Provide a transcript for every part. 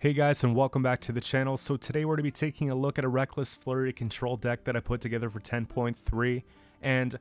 Hey guys, and welcome back to the channel. So today we're going to be taking a look at a Reckless Flurry control deck that I put together for 10.3, and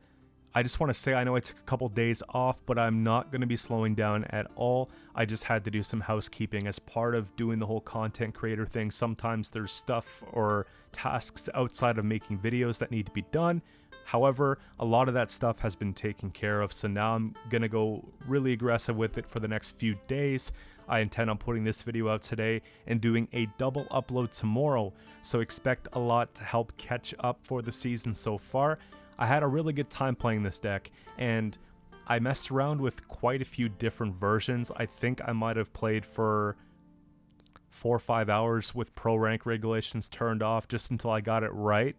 I just want to say I know I took a couple days off, but I'm not going to be slowing down at all. I just had to do some housekeeping as part of doing the whole content creator thing. Sometimes there's stuff or tasks outside of making videos that need to be done. However, a lot of that stuff has been taken care of, so now I'm going to go really aggressive with it for the next few days. I intend on putting this video out today and doing a double upload tomorrow, so expect a lot to help catch up for the season so far. I had a really good time playing this deck, and I messed around with quite a few different versions. I think I might have played for 4 or 5 hours with pro rank regulations turned off just until I got it right,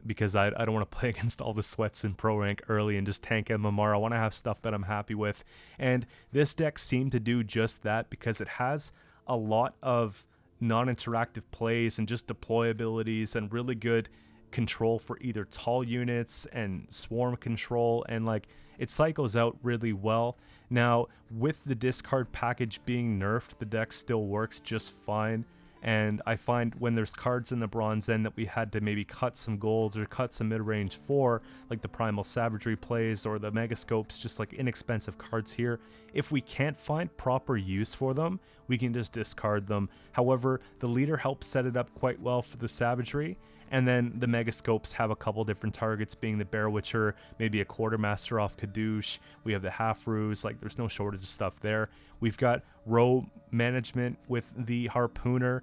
because I don't want to play against all the sweats in pro rank early and just tank MMR. I want to have stuff that I'm happy with, and this deck seemed to do just that because it has a lot of non-interactive plays and just deploy abilities and really good control for either tall units and swarm control, and like it cycles out really well. Now with the discard package being nerfed, the deck still works just fine. And I find when there's cards in the bronze end that we had to maybe cut some golds or cut some mid-range for, like the Primal Savagery plays or the Megascopes, just like inexpensive cards here, if we can't find proper use for them, we can just discard them. However, the leader helps set it up quite well for the Savagery, and then the Megascopes have a couple different targets, being the Bear Witcher, maybe a Quartermaster off Kadoosh. We have the Half-Roos, like there's no shortage of stuff there. We've got row management with the Harpooner.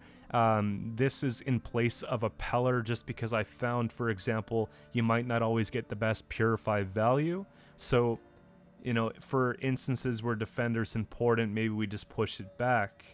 This is in place of a Pellar just because I found, for example, you might not always get the best Purify value. So, you know, for instances where Defender's important, maybe we just push it back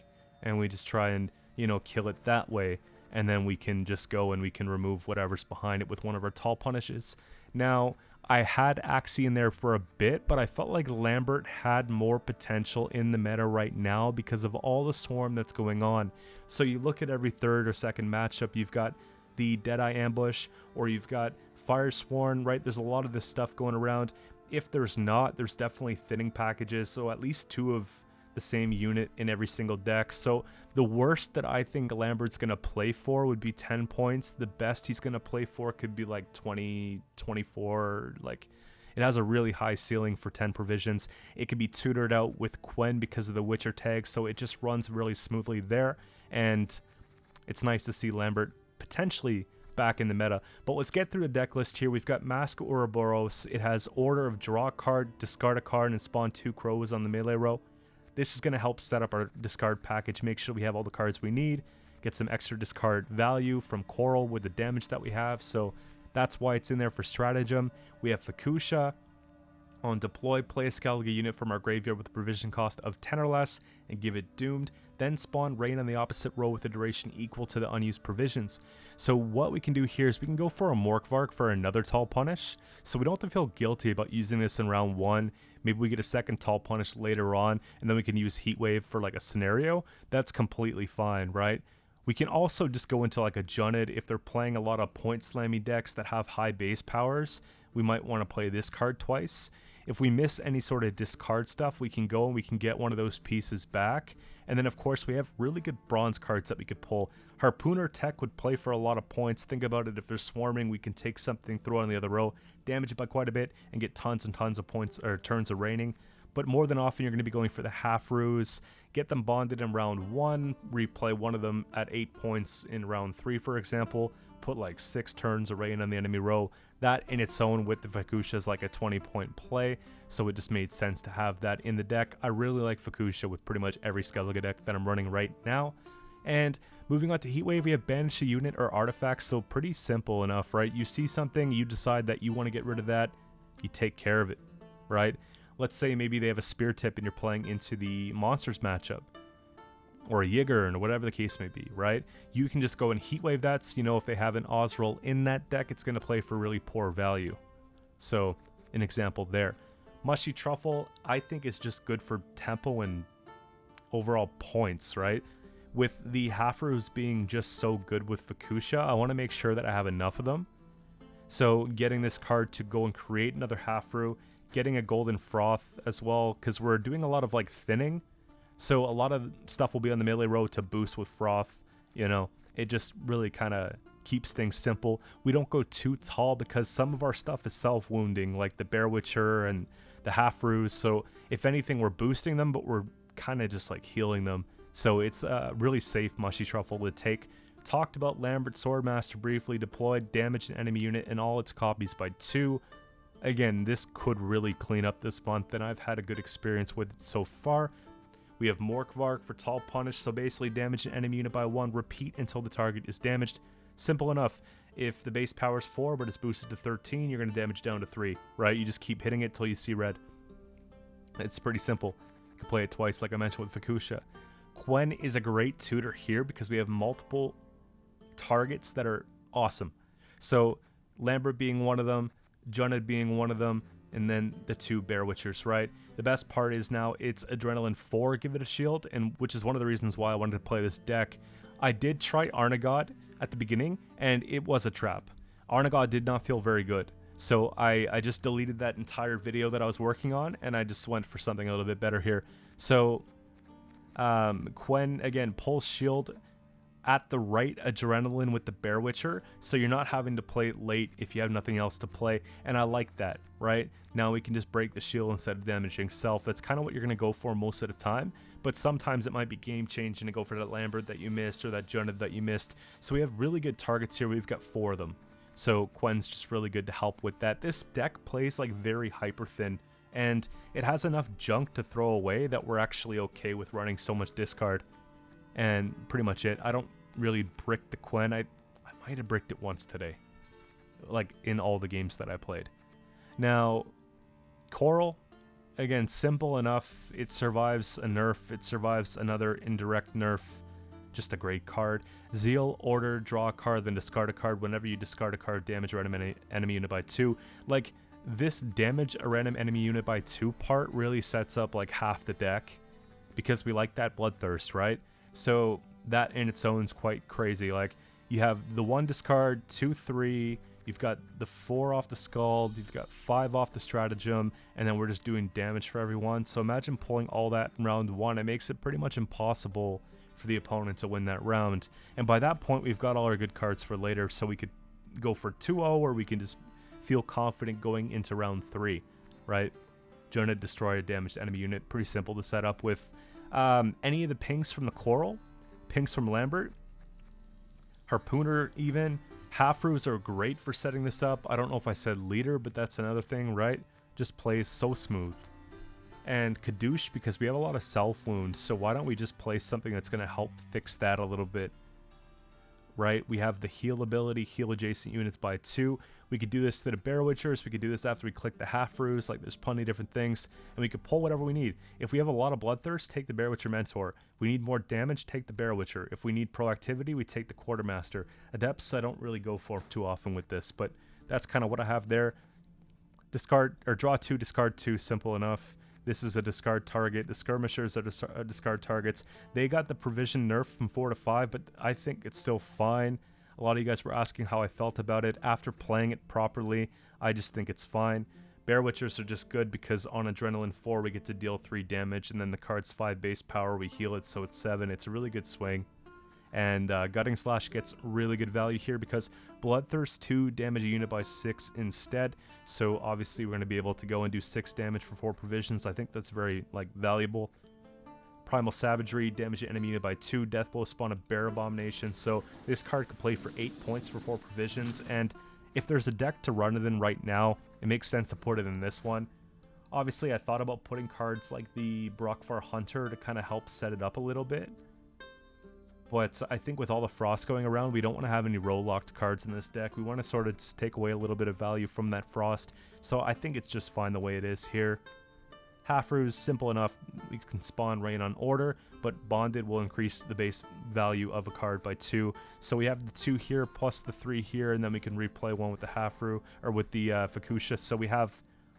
and we just try and, you know, kill it that way. And then we can just go and we can remove whatever's behind it with one of our tall punishes. Now, I had Axie in there for a bit, but I felt like Lambert had more potential in the meta right now because of all the swarm that's going on. So you look at every third or second matchup, you've got the Deadeye Ambush, or you've got Fire Sworn, right? There's a lot of this stuff going around. If there's not, there's definitely thinning packages, so at least 2 of the same unit in every single deck. So the worst that I think Lambert's going to play for would be 10 points. The best he's going to play for could be like 20, 24. Like, it has a really high ceiling for 10 provisions. It could be tutored out with Quen because of the Witcher tag, so it just runs really smoothly there. And it's nice to see Lambert potentially back in the meta. But let's get through the deck list here. We've got Mask of Ouroboros. It has Order of Draw a card, discard a card, and spawn 2 crows on the melee row. This is going to help set up our discard package, make sure we have all the cards we need, get some extra discard value from Coral with the damage that we have, so that's why it's in there for stratagem. We have Fukusha. On deploy, play a Skellige unit from our graveyard with a provision cost of 10 or less and give it Doomed. Then spawn Rain on the opposite row with a duration equal to the unused provisions. So what we can do here is we can go for a Morkvark for another Tall Punish, so we don't have to feel guilty about using this in round 1. Maybe we get a second Tall Punish later on, and then we can use Heatwave for like a scenario. That's completely fine, right? We can also just go into like a Junned if they're playing a lot of point slammy decks that have high base powers. We might want to play this card twice. If we miss any sort of discard stuff, we can go and we can get one of those pieces back. And then of course we have really good bronze cards that we could pull. Harpooner Tech would play for a lot of points. Think about it, if they're swarming, we can take something, throw it on the other row, damage it by quite a bit, and get tons and tons of points or turns of raining. But more than often you're going to be going for the Half-Roos, get them bonded in round 1, replay one of them at 8 points in round 3 for example, put like 6 turns of rain on the enemy row. That in its own with the Fukusha is like a 20-point play, so it just made sense to have that in the deck. I really like Fukusha with pretty much every Skellige deck that I'm running right now. And moving on to Heatwave, we have Banish a unit or artifacts, so pretty simple enough, right? You see something, you decide that you want to get rid of that, you take care of it, right? Let's say maybe they have a Spear Tip and you're playing into the Monsters matchup, or a Yigger, or whatever the case may be, right? You can just go and Heatwave that, so you know if they have an Osroll in that deck, it's going to play for really poor value. So, an example there. Mushy Truffle, I think is just good for tempo and overall points, right? With the Half-Roos being just so good with Fukusha, I want to make sure that I have enough of them. So, getting this card to go and create another Half-Roo, getting a Golden Froth as well, because we're doing a lot of like thinning. So a lot of stuff will be on the melee row to boost with Froth. You know, it just really kind of keeps things simple. We don't go too tall because some of our stuff is self-wounding, like the Bear Witcher and the half-roos. So if anything, we're boosting them, but we're kind of just like healing them. So it's a really safe mushy truffle to take. Talked about Lambert Swordmaster briefly. Deployed, damaged an enemy unit and all its copies by 2. Again, this could really clean up this month, and I've had a good experience with it so far. We have Morkvark for Tall Punish, so basically damage an enemy unit by 1, repeat until the target is damaged. Simple enough. If the base power is 4, but it's boosted to 13, you're going to damage down to 3, right? You just keep hitting it till you see red. It's pretty simple. You can play it twice, like I mentioned with Fukusha. Quen is a great tutor here because we have multiple targets that are awesome. So Lambert being one of them, Junned being one of them, and then the 2 Bear Witchers, right? The best part is now it's Adrenaline 4, give it a shield, and which is one of the reasons why I wanted to play this deck. I did try Arnaghad at the beginning, and it was a trap. Arnaghad did not feel very good. So I just deleted that entire video that I was working on, and I just went for something a little bit better here. So Quen, again, pulls shield at the right Adrenaline with the Bear Witcher, so you're not having to play it late if you have nothing else to play, and I like that, right? Now we can just break the shield instead of damaging self. That's kind of what you're going to go for most of the time, but sometimes it might be game changing to go for that Lambert that you missed or that Junned that you missed. So we have really good targets here. We've got 4 of them. So Quen's just really good to help with that. This deck plays like very hyper thin, and it has enough junk to throw away that we're actually okay with running so much discard. And pretty much it. I don't really brick the Quen. I might have bricked it once today, like in all the games that I played. Now, Coral, again, simple enough. It survives a nerf. It survives another indirect nerf. Just a great card. Zeal, order, draw a card, then discard a card. Whenever you discard a card, damage a random enemy unit by 2. Like, this damage a random enemy unit by 2 part really sets up like half the deck, because we like that Bloodthirst, right? So that in its own is quite crazy. Like, you have the 1 discard, 2, 3, you've got the 4 off the Scald, you've got 5 off the Stratagem, and then we're just doing damage for everyone. So imagine pulling all that in round 1. It makes it pretty much impossible for the opponent to win that round. And by that point, we've got all our good cards for later, so we could go for 2-0, or we can just feel confident going into round 3, right? Jonah, destroy a damaged enemy unit. Pretty simple to set up with. Any of the pings from the Coral, pings from Lambert, Harpooner even, Half-Roos are great for setting this up. I don't know if I said leader, but that's another thing, right? Just plays so smooth. And Kadoosh, because we have a lot of self-wounds, so why don't we just play something that's going to help fix that a little bit, right? We have the heal ability, heal adjacent units by 2. We could do this to the Bear Witchers. We could do this after we click the Half-Roos. Like, there's plenty of different things. And we could pull whatever we need. If we have a lot of Bloodthirst, take the Bear Witcher Mentor. We need more damage, take the Bear Witcher. If we need proactivity, we take the Quartermaster. Adepts, I don't really go for too often with this, but that's kind of what I have there. Discard, or draw 2, discard 2, simple enough. This is a discard target. The Skirmishers are discard targets. They got the provision nerf from 4 to 5, but I think it's still fine. A lot of you guys were asking how I felt about it. After playing it properly, I just think it's fine. Bear Witchers are just good because on Adrenaline 4, we get to deal 3 damage, and then the card's 5 base power, we heal it, so it's 7. It's a really good swing. And Gutting Slash gets really good value here because Bloodthirst 2 damage a unit by 6 instead. So obviously we're going to be able to go and do 6 damage for 4 provisions. I think that's very valuable. Primal Savagery, damage an enemy unit by 2. Deathblow, spawn a Bear Abomination. So this card could play for 8 points for 4 provisions. And if there's a deck to run it in right now, it makes sense to put it in this one. Obviously I thought about putting cards like the Brockfar Hunter to kind of help set it up a little bit. But I think with all the frost going around, we don't want to have any roll-locked cards in this deck. We want to sort of just take away a little bit of value from that frost. So I think it's just fine the way it is here. Half-Roos, simple enough. We can spawn Rain on order, but Bonded will increase the base value of a card by 2. So we have the 2 here plus the 3 here, and then we can replay one with the Half-Roo, or with the Fukusha. So we have,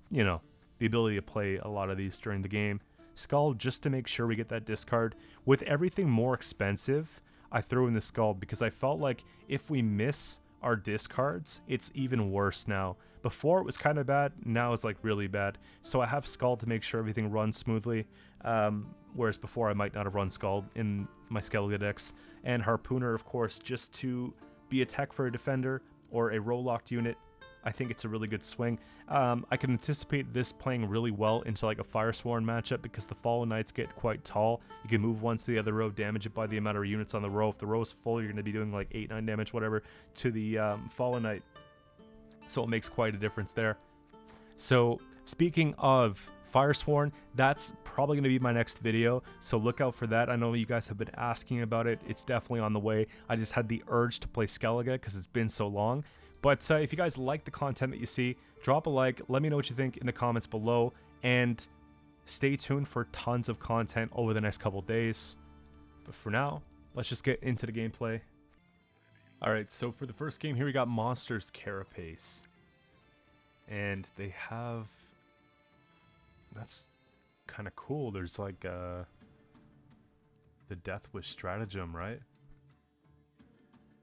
you know, the ability to play a lot of these during the game. Skull, just to make sure we get that discard. With everything more expensive, I threw in the Skull because I felt like if we miss our discards, it's even worse now. Before it was kind of bad, now it's like really bad. So I have Skull to make sure everything runs smoothly, whereas before I might not have run Skull in my Skellige decks. And Harpooner, of course, just to be a tech for a defender or a roll-locked unit. I think it's a really good swing. I can anticipate this playing really well into like a Firesworn matchup because the Fallen Knights get quite tall. You can move one to the other row, damage it by the amount of units on the row. If the row is full, you're going to be doing like 8-9 damage, whatever, to the Fallen Knight. So it makes quite a difference there. So speaking of Firesworn, that's probably going to be my next video, so look out for that. I know you guys have been asking about it. It's definitely on the way. I just had the urge to play Skellige because it's been so long. But if you guys like the content that you see, drop a like, let me know what you think in the comments below, and stay tuned for tons of content over the next couple days. But for now, let's just get into the gameplay. Alright, so for the first game here, we got Monsters Carapace. And they have... That's kind of cool. There's like the Death Wish stratagem, right?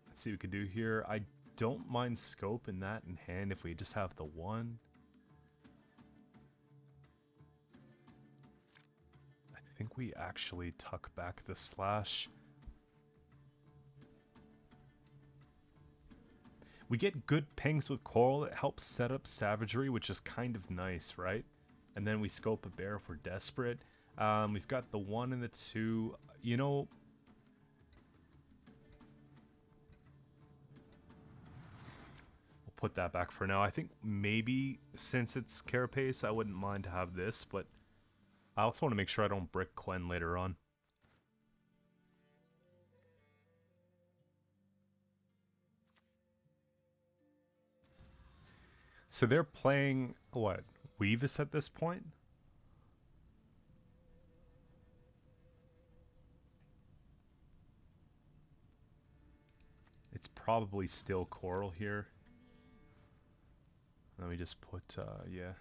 Let's see what we can do here. I don't mind scope in that in hand if we just have the one. I think we actually tuck back the slash. We get good pings with coral. It helps set up savagery, which is kind of nice, right? And then we scope a bear if we're desperate. We've got the 1 and the 2. You know, we'll put that back for now. I think maybe since it's Carapace, I wouldn't mind to have this, but I also want to make sure I don't brick Quen later on. So they're playing, what, Weavis at this point? It's probably still Coral here. Let me just put, yeah.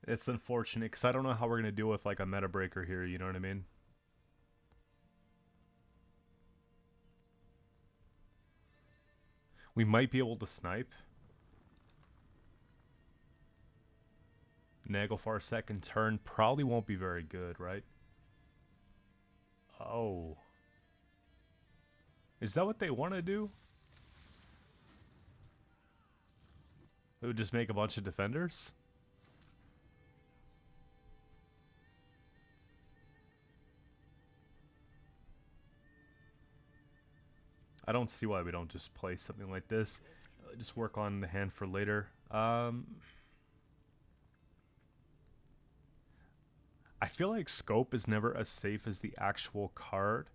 It's unfortunate, because I don't know how we're going to deal with, like, a meta breaker here, you know what I mean? We might be able to snipe. Naglfar second turn probably won't be very good, right? Oh. Is that what they want to do? They would just make a bunch of defenders? I don't see why we don't just play something like this. Just work on the hand for later. I feel like Scope is never as safe as the actual card.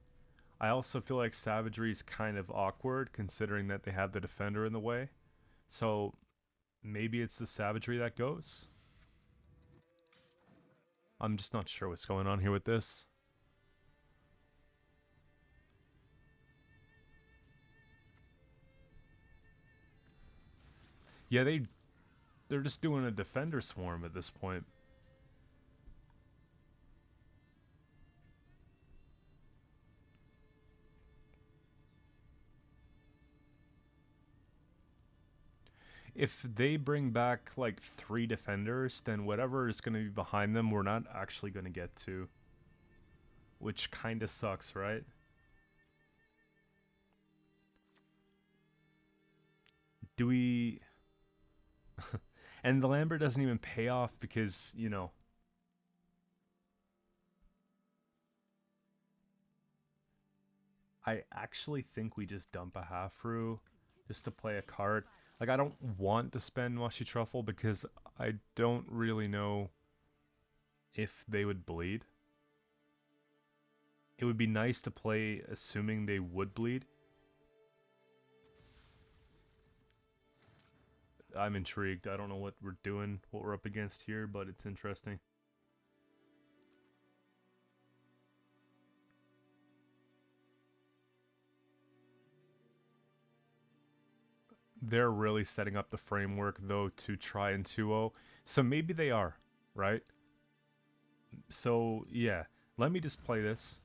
I also feel like Savagery is kind of awkward considering that they have the defender in the way. So maybe it's the Savagery that goes. I'm just not sure what's going on here with this. Yeah, they're just doing a defender swarm at this point. If they bring back like 3 defenders, then whatever is going to be behind them, we're not actually going to get to. Which kind of sucks, right? Do we... And the Lambert doesn't even pay off because, you know... I actually think we just dump a half-brew just to play a card. Like, I don't want to spend Mushy Truffle because I don't really know if they would bleed. It would be nice to play assuming they would bleed. I'm intrigued. I don't know what we're doing, what we're up against here, but it's interesting. They're really setting up the framework, though, to try and 2-0. So maybe they are, right? So, yeah. Let me just play this.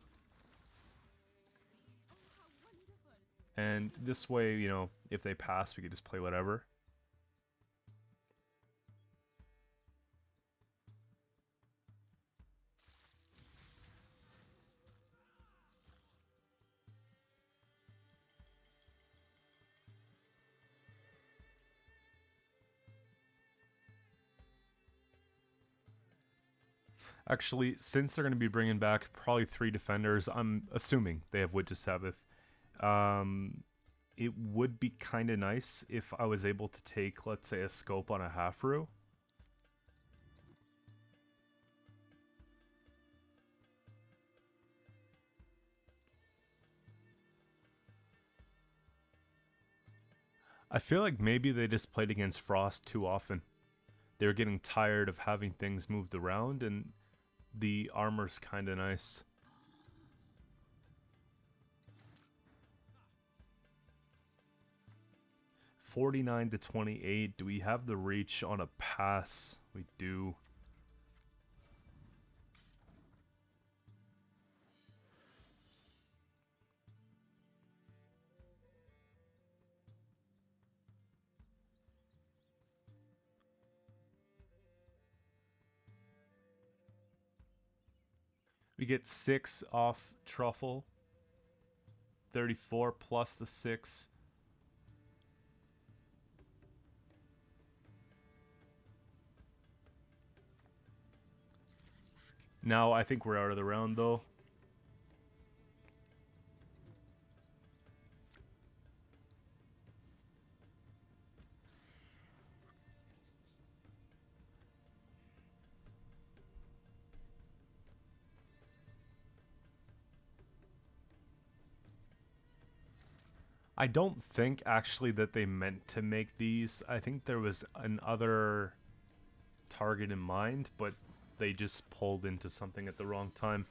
And this way, you know, if they pass, we could just play whatever. Actually, since they're going to be bringing back probably 3 defenders, I'm assuming they have Witch's Sabbath. It would be kind of nice if I was able to take, let's say, a scope on a half-row. I feel like maybe they just played against Frost too often. They were getting tired of having things moved around, and the armor's kind of nice. $49 to $28. Do we have the reach on a pass? We do. We get 6 off Truffle. 34 plus the 6. Now I think we're out of the round though. I don't think actually that they meant to make these. I think there was another target in mind, but they just pulled into something at the wrong time.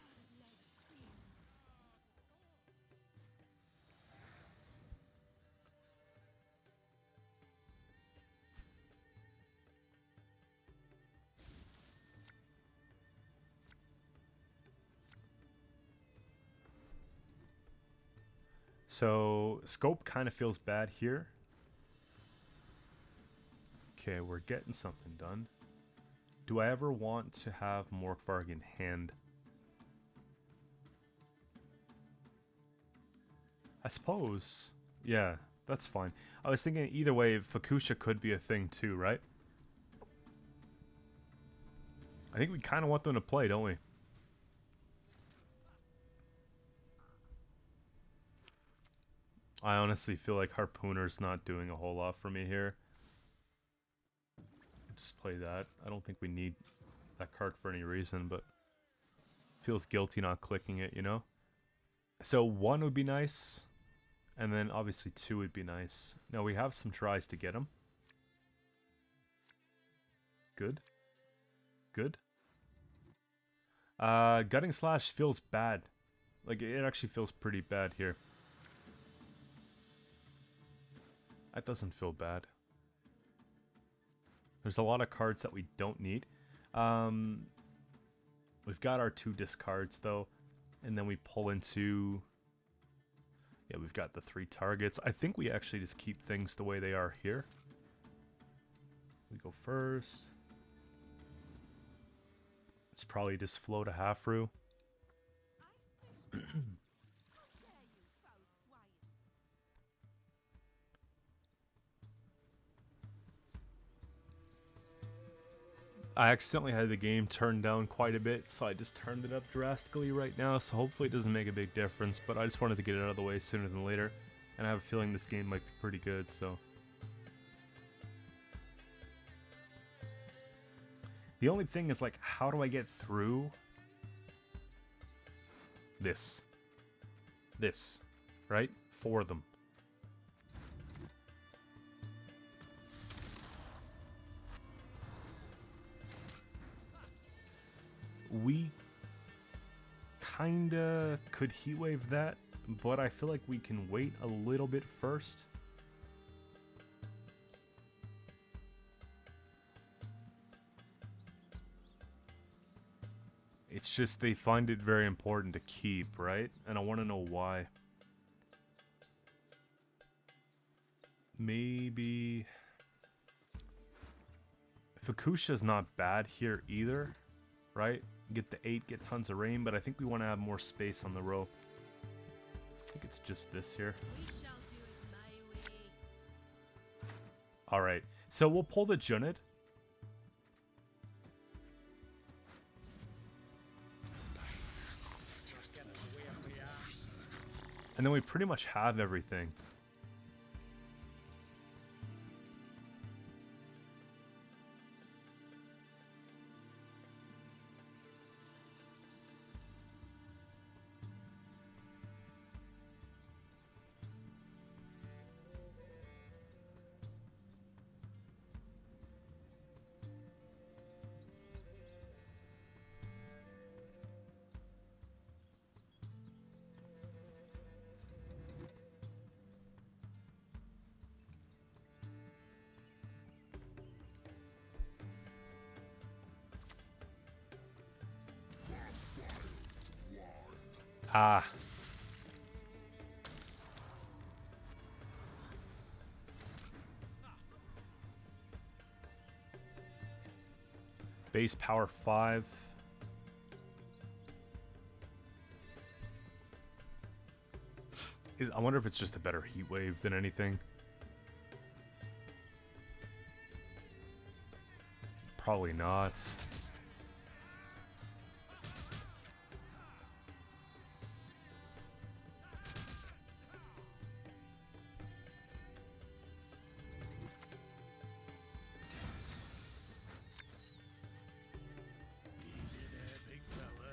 So, scope kind of feels bad here. Okay, we're getting something done. Do I ever want to have Morkvarg in hand? I suppose. Yeah, that's fine. I was thinking either way, Fukusha could be a thing too, right? I think we kind of want them to play, don't we? I honestly feel like Harpooner's not doing a whole lot for me here. Just play that. I don't think we need that card for any reason, but feels guilty not clicking it, you know? So 1 would be nice, and then obviously 2 would be nice. Now we have some tries to get him. Good. Good. Gutting Slash feels bad. Like, it actually feels pretty bad here. That doesn't feel bad. There's a lot of cards that we don't need. We've got our 2 discards, though. And then we pull into... Yeah, we've got the 3 targets. I think we actually just keep things the way they are here. We go first. It's probably just float a half-row. I accidentally had the game turned down quite a bit, so I just turned it up drastically right now, so hopefully it doesn't make a big difference, but I just wanted to get it out of the way sooner than later, and I have a feeling this game might be pretty good, so... The only thing is, like, how do I get through this? This, right? 4 of them. We kinda could heatwave that, but I feel like we can wait a little bit first. It's just they find it very important to keep, right? And I want to know why. Maybe... Fukusha's not bad here either, right? Get the 8, get tons of rain, but I think we want to have more space on the row. I think it's just this here. Alright, so we'll pull the Junid. And then we pretty much have everything. Ah. Base power 5. I wonder if it's just a better heat wave than anything. Probably not.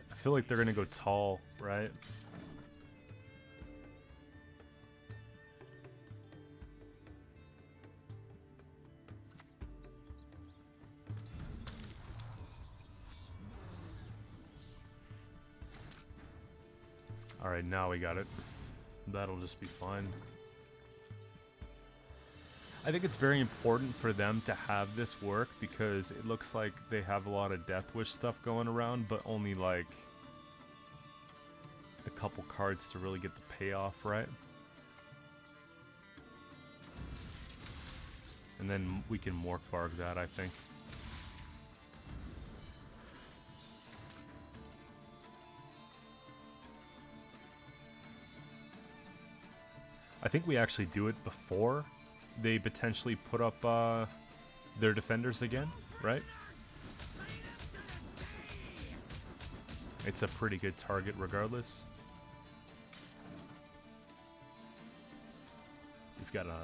I feel like they're gonna go tall, right? Alright, now we got it. That'll just be fine. I think it's very important for them to have this work because it looks like they have a lot of Death Wish stuff going around, but only like a couple cards to really get the payoff, right? And then we can Morkvarg that, I think. I think we actually do it before they potentially put up their defenders again, right? It's a pretty good target regardless. We've got a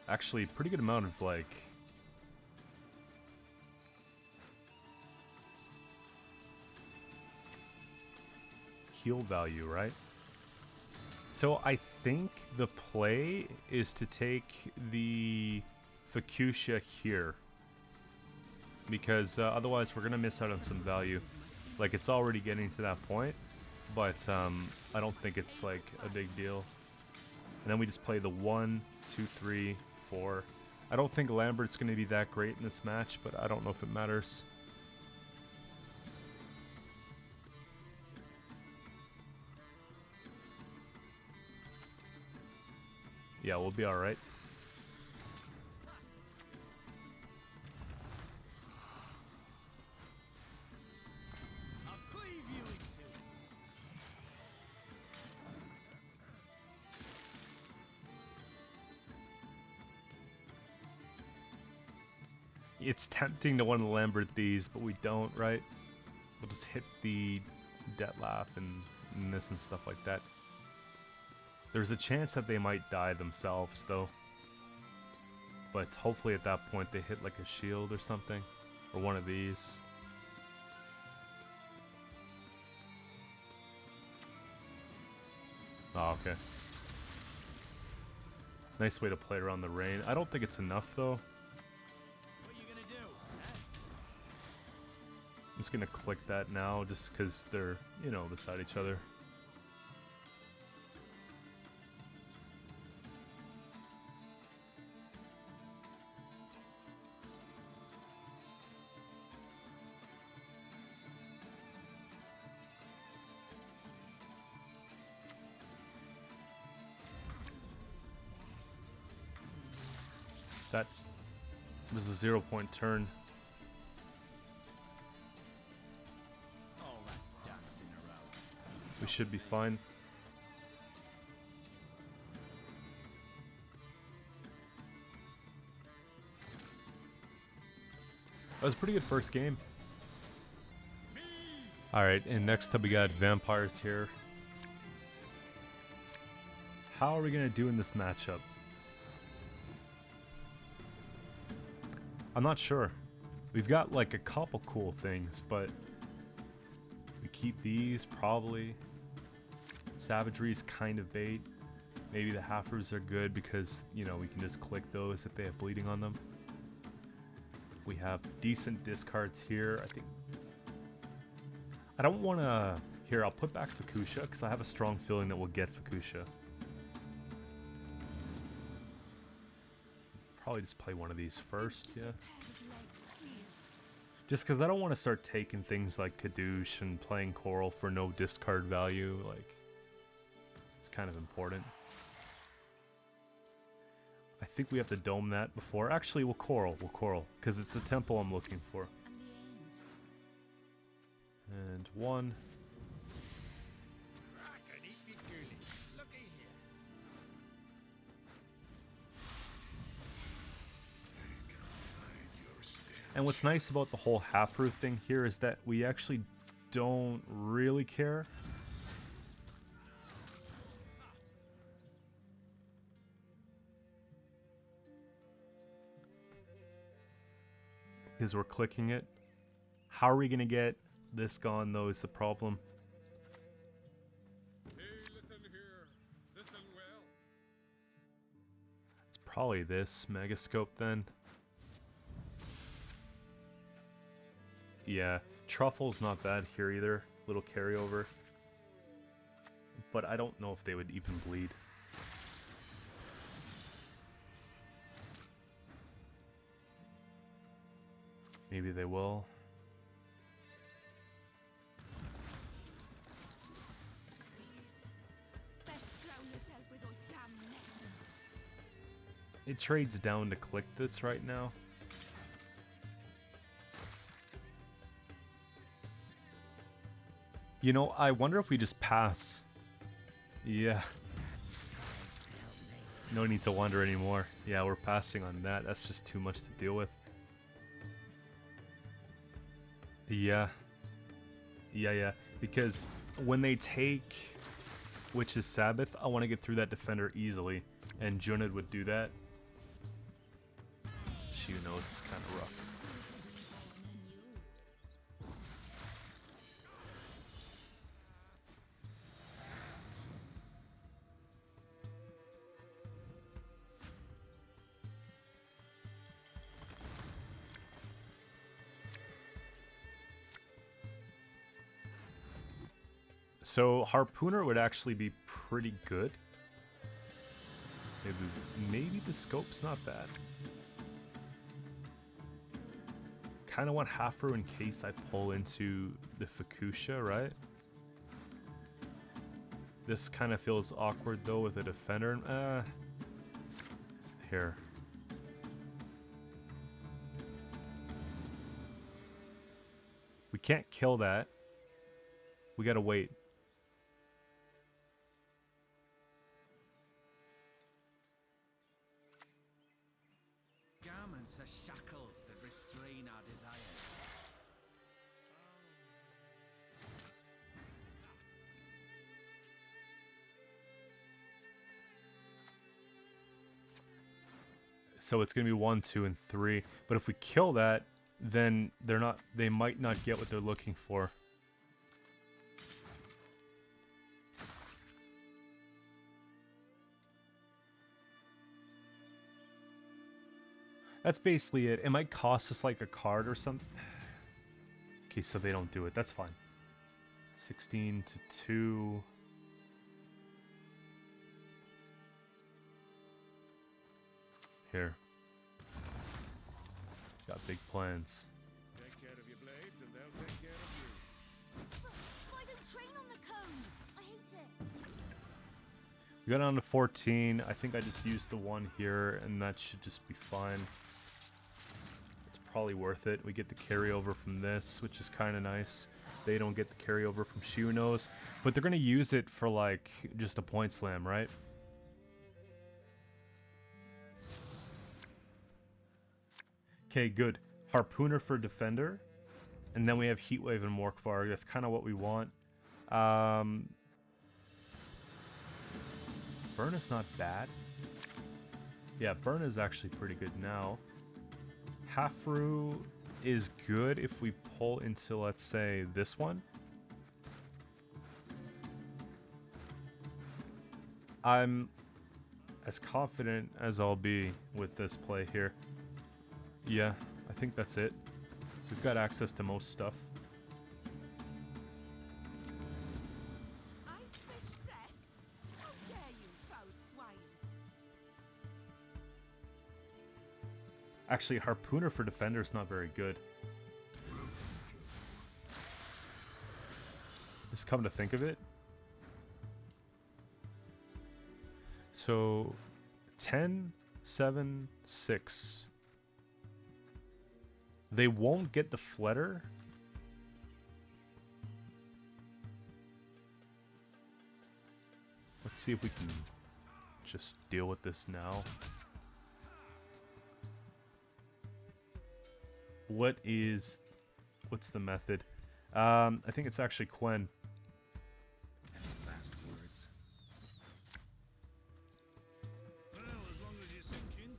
actually pretty good amount of like heal value, right? So I think the play is to take the Fukusha here. Because otherwise we're going to miss out on some value. Like, it's already getting to that point. But I don't think it's, like, a big deal. And then we just play the 1, 2, 3, 4. I don't think Lambert's going to be that great in this match, but I don't know if it matters. Yeah, we'll be alright. It's tempting to want to Lambert these, but we don't, right? We'll just hit the Dettlaff and this and stuff like that. There's a chance that they might die themselves, though. But hopefully at that point they hit like a shield or something. Or one of these. Oh, okay. Nice way to play around the rain. I don't think it's enough, though. I'm just gonna click that now, just because they're, you know, beside each other. That was a 0-point turn. We should be fine. That was a pretty good first game. Alright, and next up we got vampires here. How are we going to do in this matchup? I'm not sure. We've got like a couple cool things, but we keep these probably. Savagery is kind of bait. Maybe the halfers are good because, you know, we can just click those if they have bleeding on them. We have decent discards here. I think I don't want to... Here, I'll put back Fukusha because I have a strong feeling that we'll get Fukusha. Probably just play one of these first, yeah. Just because I don't want to start taking things like Kadoosh and playing Coral for no discard value. Like, it's kind of important. I think we have to dome that before. Actually, we'll Coral, because it's the temple I'm looking for. And one. And what's nice about the whole half-roof thing here is that we actually don't really care. Because we're clicking it. How are we going to get this gone, though, is the problem. Hey, listen here. Listen well. It's probably this Megascope, then. Yeah, Truffle's not bad here either. Little carryover. But I don't know if they would even bleed. Maybe they will. It trades down to click this right now. You know, I wonder if we just pass. Yeah. No need to wonder anymore. Yeah, we're passing on that. That's just too much to deal with. Yeah. Yeah. Because when they take Witch's Sabbath, I want to get through that defender easily. And Junid would do that. She knows it's kind of rough. So Harpooner would actually be pretty good. Maybe the scope's not bad. Kind of want Halfro in case I pull into the Fukusha, right? This kind of feels awkward though with a defender. Here. We can't kill that. We gotta wait. Garments are shackles that restrain our desires. So it's gonna be 1, 2, and 3. But if we kill that, then they might not get what they're looking for. That's basically it. It might cost us like a card or something. Okay, so they don't do it. That's fine. 16 to 2. Here. Got big plans. Take care of your blades and they'll take care of you. Why don't train on the cone? I hate it. We got down to 14. I think I just used the one here, and that should just be fine. It's probably worth it. We get the carryover from this, which is kind of nice. They don't get the carryover from Shionos, but they're going to use it for, like, just a point slam, right? Okay, good. Harpooner for Defender. And then we have Heatwave and Morkvarg. That's kind of what we want. Burn is not bad. Yeah, Burn is actually pretty good now. Hafru is good if we pull into, let's say, this one. I'm as confident as I'll be with this play here. Yeah, I think that's it. We've got access to most stuff. Actually, Harpooner for Defender is not very good. Just come to think of it. So, 10, 7, 6. They won't get the Fletter. Let's see if we can just deal with this now. What's the method? I think it's actually Quen. Last words.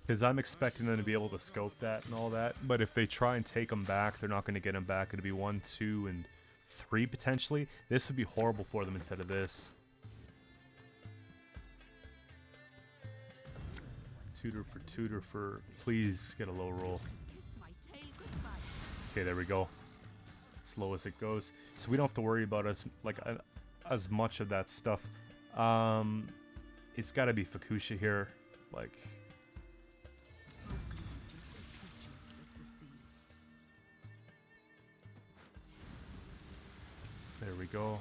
Because I'm expecting them to be able to scope that and all that. But if they try and take them back, they're not going to get them back. It'll be 1, 2, and 3 potentially. This would be horrible for them instead of this. Tutor for... Please get a low roll. Okay, there we go. Slow as it goes. So we don't have to worry about as much of that stuff. It's got to be Fukusha here. Like... There we go.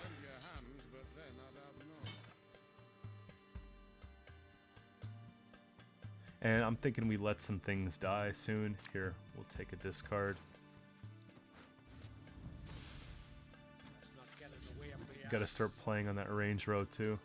And I'm thinking we let some things die soon. Here, we'll take a discard. Gotta start playing on that range road too.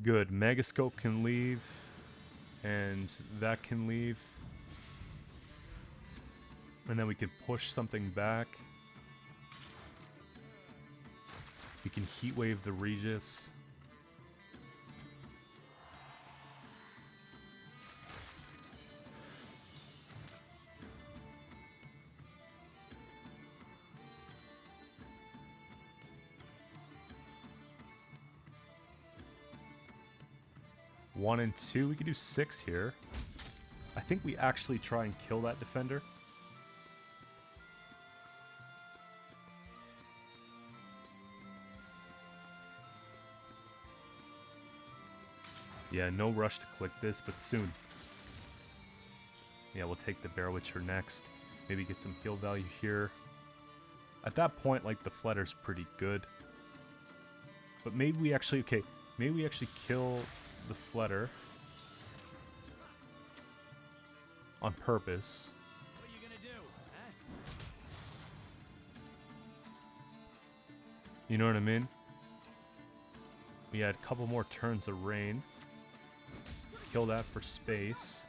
Good. Megascope can leave. And that can leave. And then we can push something back. We can Heatwave the Regis. One and 2, we could do 6 here. I think we actually try and kill that defender. Yeah, no rush to click this, but soon. Yeah, we'll take the Bear Witcher next. Maybe get some heal value here. At that point, like, the Fletter's pretty good. But maybe we actually, okay, maybe we actually kill the Fletter on purpose. What are you gonna do, huh? You know what I mean? We had a couple more turns of rain. Kill that for space.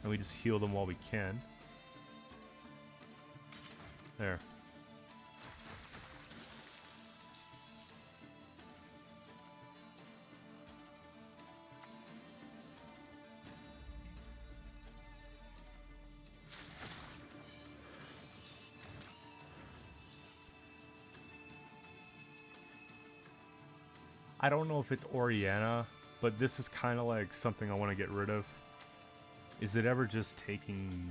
And we just heal them while we can. There. I don't know if it's Oriana, but this is kind of like something I want to get rid of. Is it ever just taking...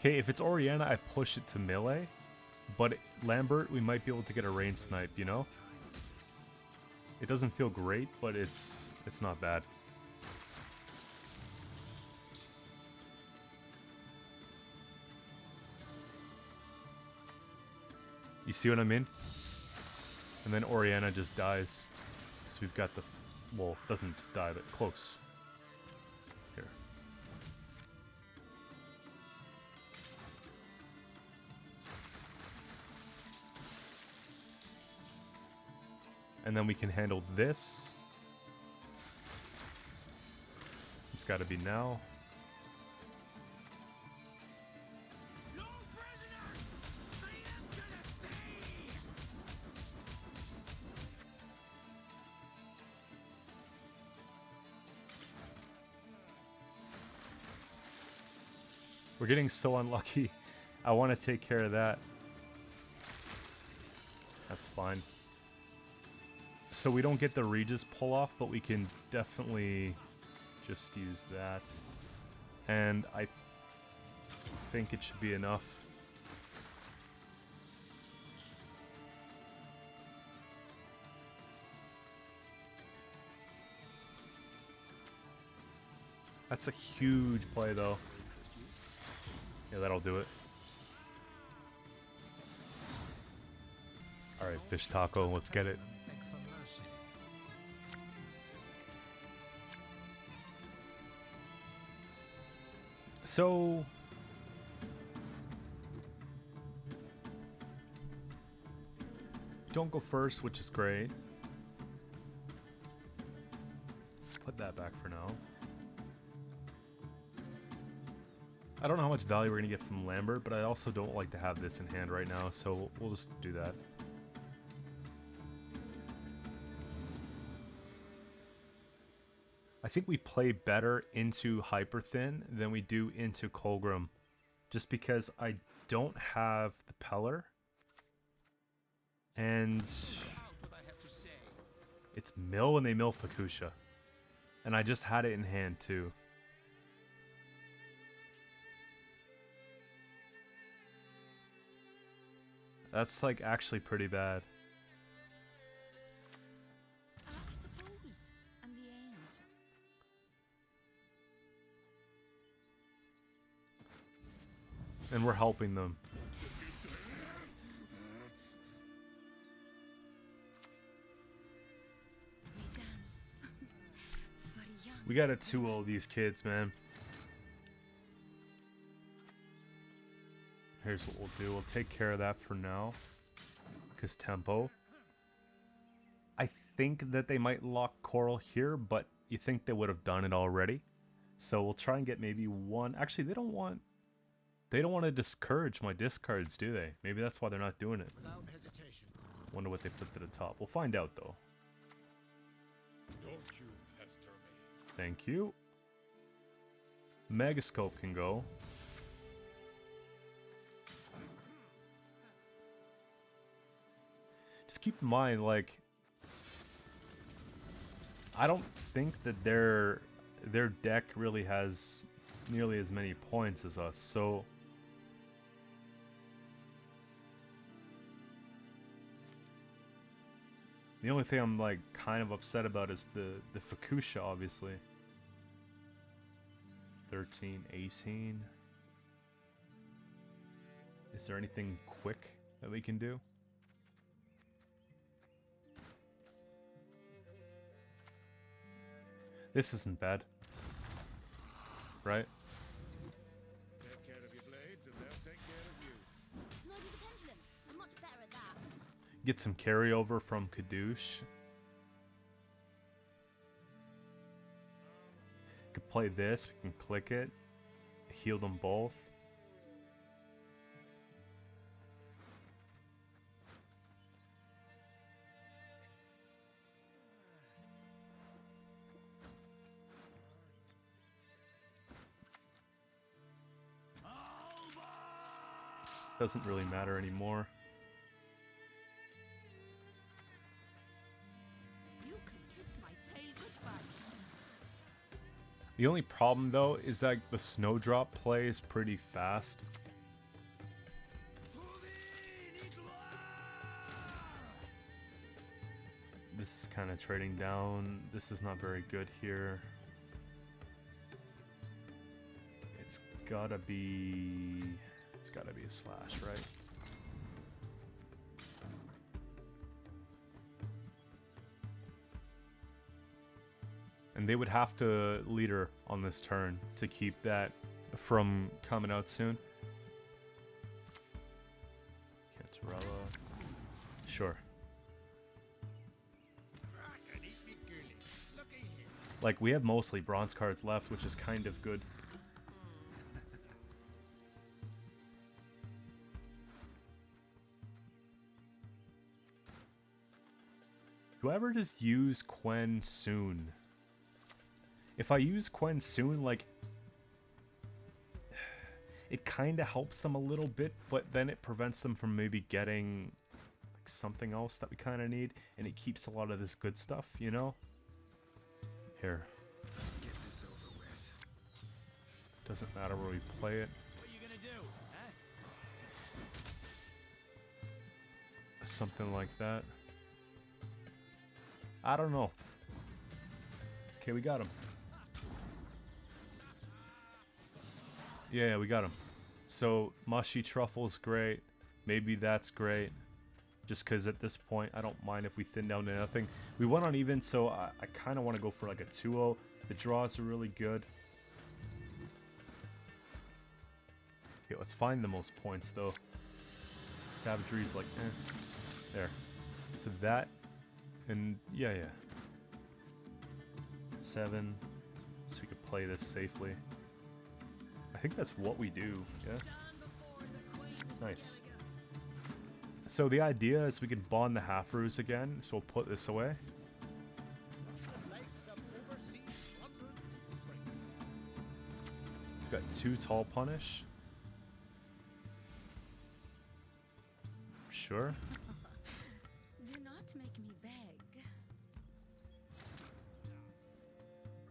Okay, if it's Oriana, I push it to melee. But Lambert, we might be able to get a range snipe, you know? It doesn't feel great, but it's not bad. You see what I mean? And then Oriana just dies. So we've got the... Well, doesn't just die, but close. Here. And then we can handle this. It's got to be now. No prisoners! I am gonna stay! We're getting so unlucky. I want to take care of that. That's fine. So we don't get the Regis pull off, but we can definitely just use that. And I think it should be enough. That's a huge play though. Yeah, that'll do it. Alright, fish taco, let's get it. So... don't go first, which is great. Put that back for now. I don't know how much value we're going to get from Lambert, but I also don't like to have this in hand right now, so we'll just do that. I think we play better into Hyperthin than we do into Colgrim, just because I don't have the Pellar. And it's mill and they mill Fukusha. And I just had it in hand too. That's like actually pretty bad. I suppose, and the end. And we're helping them. We dance for young. We gotta 2-0 these kids, man. Here's what we'll do. We'll take care of that for now. Because tempo. I think that they might lock Coral here, but you think they would have done it already. So we'll try and get maybe one. Actually, they don't want to discourage my discards, do they? Maybe that's why they're not doing it. Without hesitation. Wonder what they put to the top. We'll find out though. Don't you pester me. Thank you. Megascope can go. Just keep in mind, like, I don't think that their deck really has nearly as many points as us, so the only thing I'm like kind of upset about is the Fukusha, obviously. 13, 18. Is there anything quick that we can do? This isn't bad. Right? Take care of your blades and they'll take care of you. No, do the pendulum. We're much better at that. Get some carryover from Kadoosh. Could play this, we can click it. Heal them both. Doesn't really matter anymore. You can kiss my tail goodbye. The only problem though is that the snowdrop play is pretty fast. This is kind of trading down. This is not very good here. It's gotta be a slash, right? And they would have to leader on this turn to keep that from coming out soon. Cantarella. Sure. Like, we have mostly bronze cards left, which is kind of good. Do I ever just use Quen soon? If I use Quen soon, like, it kind of helps them a little bit, but then it prevents them from maybe getting like, something else that we kind of need, and it keeps a lot of this good stuff, you know? Here. Let's get this over with. Doesn't matter where we play it. What are you gonna do, huh? Something like that. I don't know. Okay, we got him. Yeah, we got him. So, mushy truffle's great. Maybe that's great. Just because at this point, I don't mind if we thin down to nothing. We went on even, so I kind of want to go for like a 2-0. The draws are really good. Okay, let's find the most points, though. Savagery's like, eh. There. So that, and yeah. 7. So we could play this safely. I think that's what we do, yeah? Nice. So the idea is we can bond the half-roos again, so we'll put this away. Got 2 tall punish. Sure. Do not make me beg.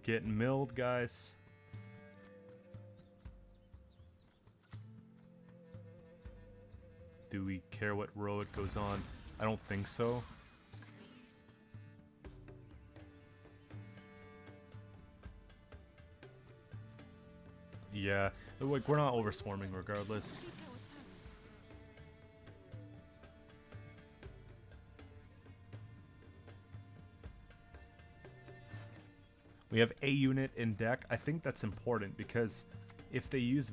Getting milled, guys. Do we care what row it goes on? I don't think so. Yeah, like we're not overswarming regardless. We have a unit in deck. I think that's important because if they use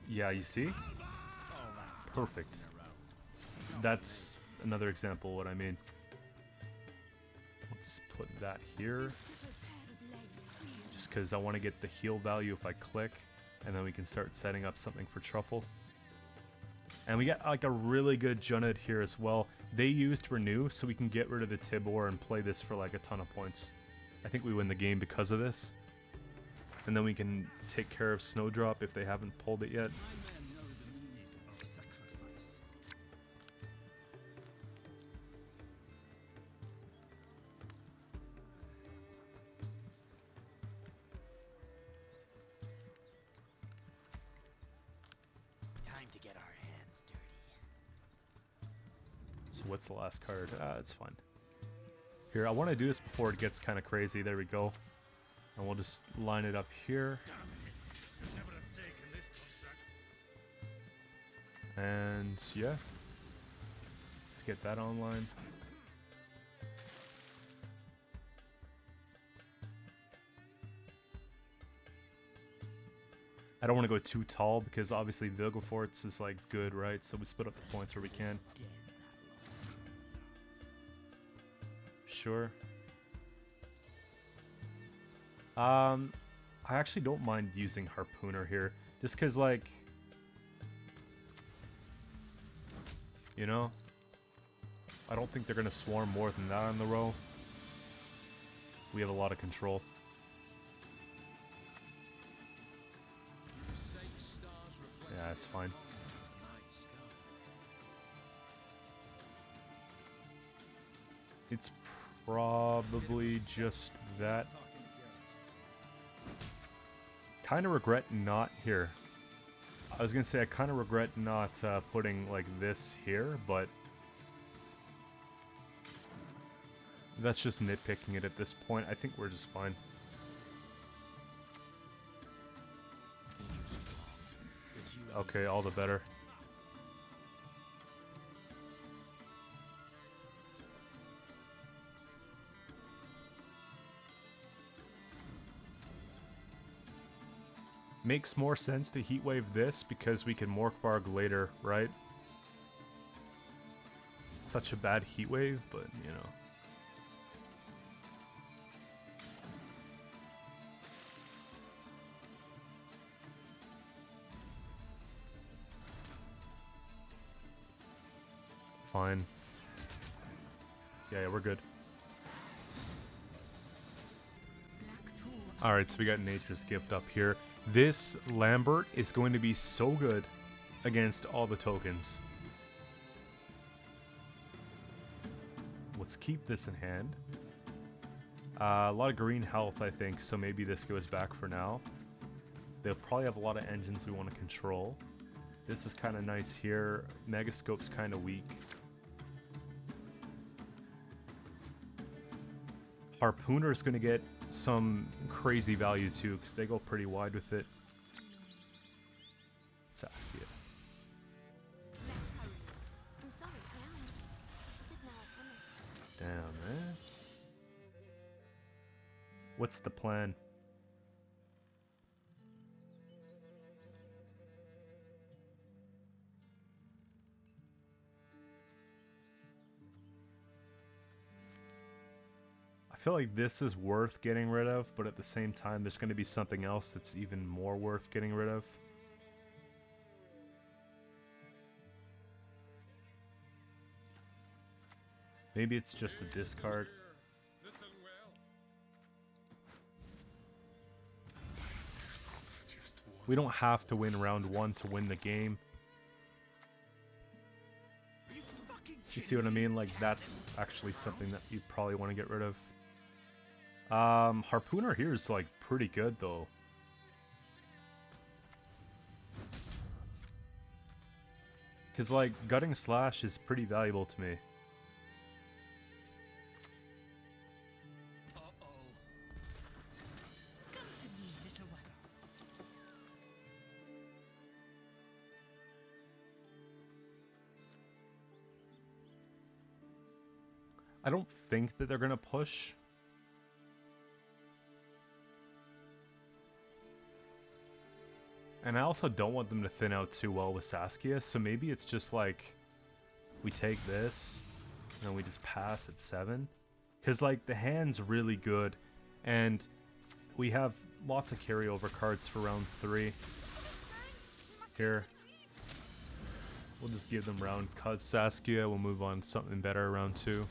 yeah, you see? Perfect. That's another example of what I mean. Let's put that here. Just because I want to get the heal value if I click. And then we can start setting up something for Truffle. And we got like a really good Junned here as well. They used Renew, so we can get rid of the Tibor and play this for like a ton of points. I think we win the game because of this. And then we can take care of Snowdrop if they haven't pulled it yet. Time to get our hands dirty. So what's the last card? It's fine. Here, I want to do this before it gets kind of crazy. There we go. And we'll just line it up here. Never have taken this contract. And yeah. Let's get that online. I don't want to go too tall because obviously Vilgefortz is like good, right? So we split up the points where we can. Sure. I actually don't mind using Harpooner here. Just because, like... You know? I don't think they're going to swarm more than that on the row. We have a lot of control. Yeah, it's fine. It's probably just that. kind of regret not here. I was gonna say I kind of regret not putting like this here, but that's just nitpicking it at this point. I think we're just fine. Think you're strong. It's you and Okay, all the better. Makes more sense to heatwave this because we can Morkvarg later, right? Such a bad heatwave, but you know. Fine. Yeah, we're good. Alright, so we got Nature's Gift up here. This Lambert is going to be so good against all the tokens. Let's keep this in hand. A lot of green health, I think, so maybe this goes back for now. They'll probably have a lot of engines we want to control. This is kind of nice here. Megascope's kind of weak. Harpooner's going to get some crazy value too, because they go pretty wide with it. Saskia. Let's hurry. I'm sorry, I am. Did now, I promise. Damn, man. What's the plan? I feel like this is worth getting rid of, but at the same time, there's going to be something else that's even more worth getting rid of. Maybe it's just a discard. Listen well. We don't have to win round 1 to win the game. You see what I mean? Like, that's actually something that you probably want to get rid of. Harpooner here is, like, pretty good, though. Because, like, Gutting Slash is pretty valuable to me. I don't think that they're going to push. And I also don't want them to thin out too well with Saskia, so maybe it's just like we take this and then we just pass at 7. Because like the hand's really good and we have lots of carryover cards for round 3. Here. We'll just give them round cut Saskia, we'll move on to something better round 2.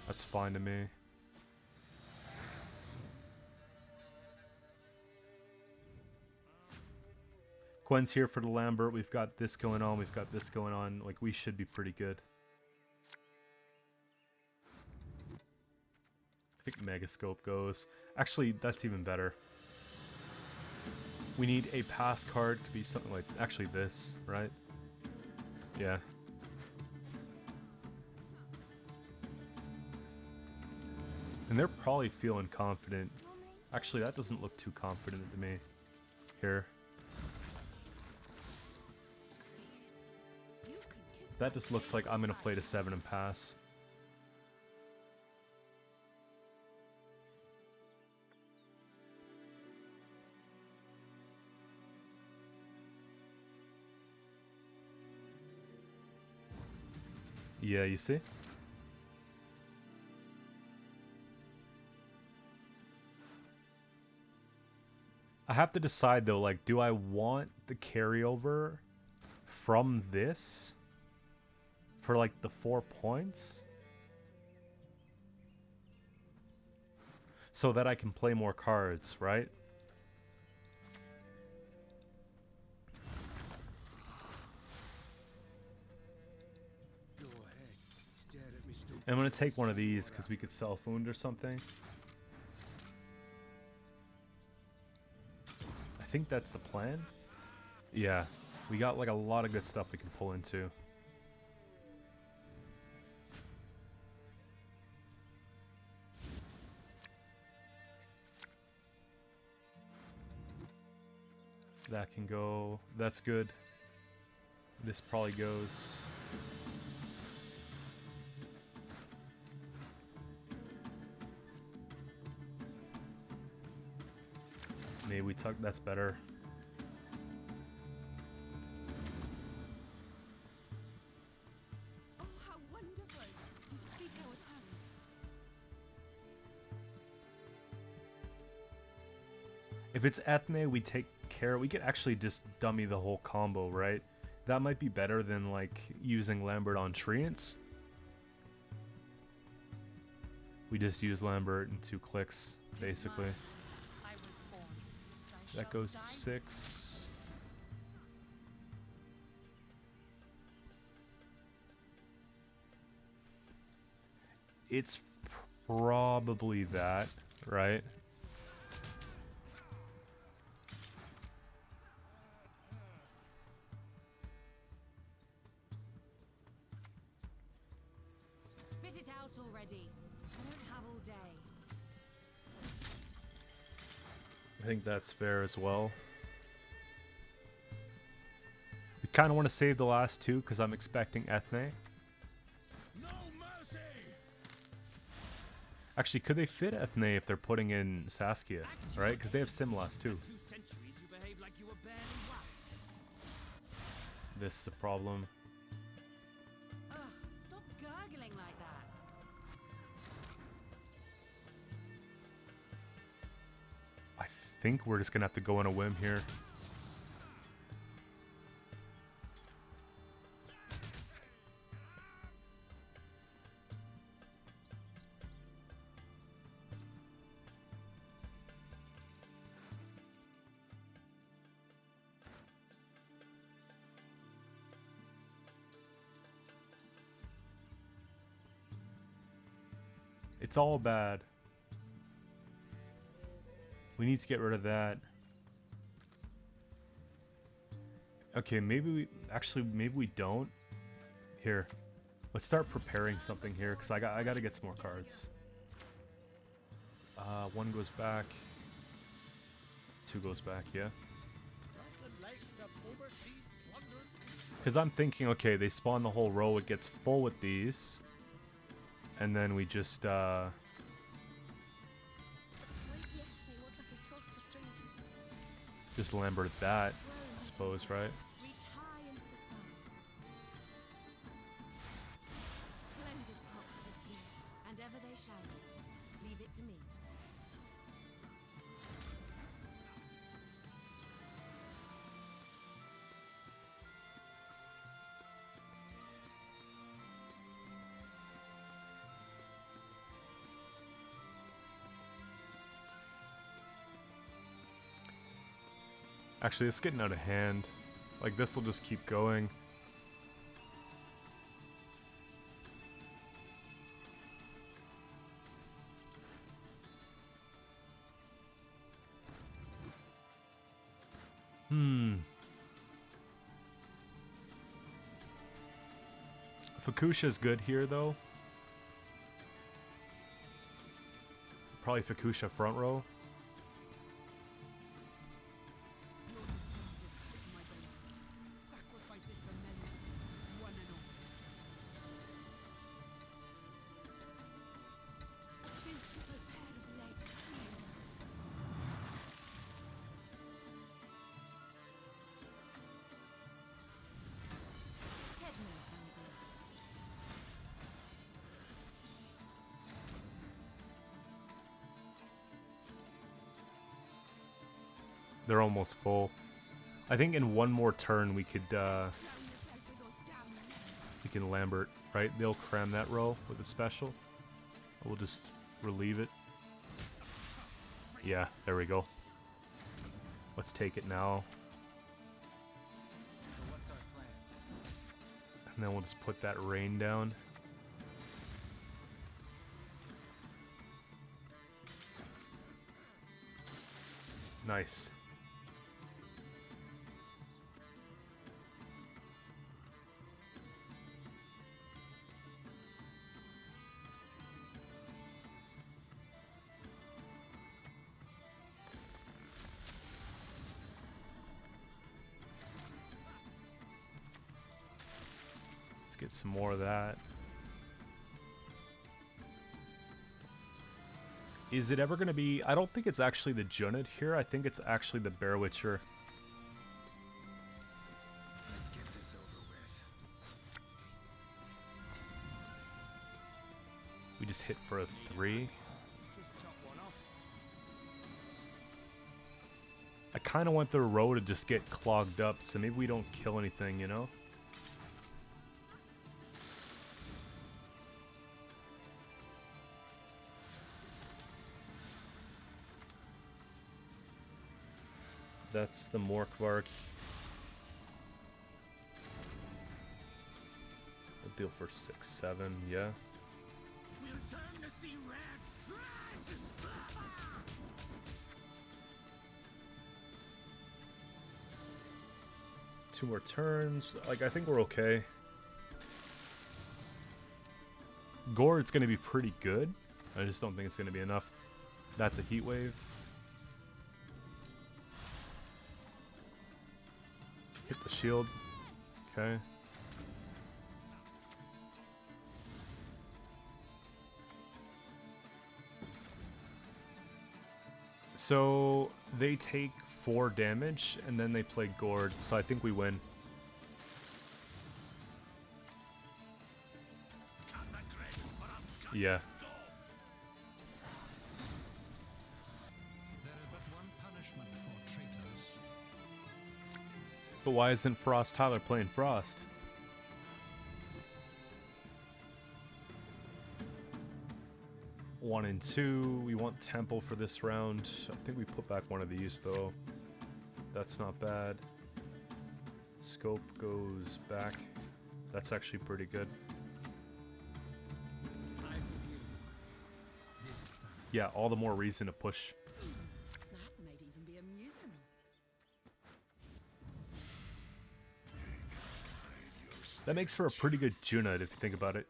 That's fine to me. Gwen's here for the Lambert. We've got this going on. We've got this going on. Like, we should be pretty good. I think Megascope goes. Actually, that's even better. We need a pass card. Could be something like, actually this, right? Yeah. And they're probably feeling confident. Actually, that doesn't look too confident to me. Here. That just looks like I'm going to play to 7 and pass. Yeah, you see? I have to decide though, like, do I want the carryover from this for like the 4 points so that I can play more cards, right? Go ahead. Stare at me stupid. I'm gonna take one of these because we could self-wound or something. think that's the plan. Yeah, we got like a lot of good stuff we can pull into. That can go. That's good. This probably goes. Maybe we tuck. That's better. Oh, how wonderful! You speak our tongue. If it's ethne, we take care. We could actually just dummy the whole combo, right? That might be better than like using Lambert on treants. We just use Lambert in 2 clicks, basically. I was born. That goes to 6. It's probably that, right? Spit it out already. I don't have all day. I think that's fair as well. We kind of want to save the last 2 because I'm expecting ethne. No mercy! Actually, could they fit ethne if they're putting in Saskia, right? Because they have Simlas too. 2 centuries you behaved like you were barely one. This is a problem. Ugh, stop gurgling like that. I think we're just gonna have to go on a whim here. It's all bad. We need to get rid of that. Okay, maybe we actually maybe we don't. Here, let's start preparing something here because I got to get some more cards. 1 goes back. 2 goes back. Yeah. Because I'm thinking, okay, they spawn the whole row. It gets full with these, and then we just Mighty Ethne won't let us talk to strangers. just Lambert that, I suppose, right? Reach high into the sky. Splendid crops this year, and ever they shall be. Leave it to me. Actually, it's getting out of hand. Like, this will just keep going. Fukusha's good here, though. Probably Fukusha front row. Your descendants, my beloved. Sacrifices for Melis, one and all. Beautiful pair of legs, please. Head me, Andy. They're almost full. I think in one more turn we could Drown yourself with those damn leaves. we can Lambert, right? They'll cram that row with a special. We'll just relieve it. Yeah, there we go. Let's take it now, So what's our plan? and then we'll just put that rain down. Nice. get some more of that. Is it ever going to be... I don't think it's actually the Junid here. I think it's actually the Bear Witcher. Let's get this over with. We just hit for a 3. Just chop one off. I kind of want the row to just get clogged up, so maybe we don't kill anything, you know? That's the Morkvark. We'll deal for 6, 7, yeah. We'll turn to see red. Red! 2 more turns. Like, I think we're okay. Gord's gonna be pretty good. I just don't think it's gonna be enough. That's a heat wave. Hit the shield. Okay. So they take 4 damage and then they play Gord, so I think we win. Yeah. There is but one punishment for traitors. But why isn't Tyler playing Frost? One and 2. We want Temple for this round. I think we put back one of these though. That's not bad. Scope goes back. That's actually pretty good. Yeah, all the more reason to push. That might even be amusing. That makes for a pretty good Junid if you think about it.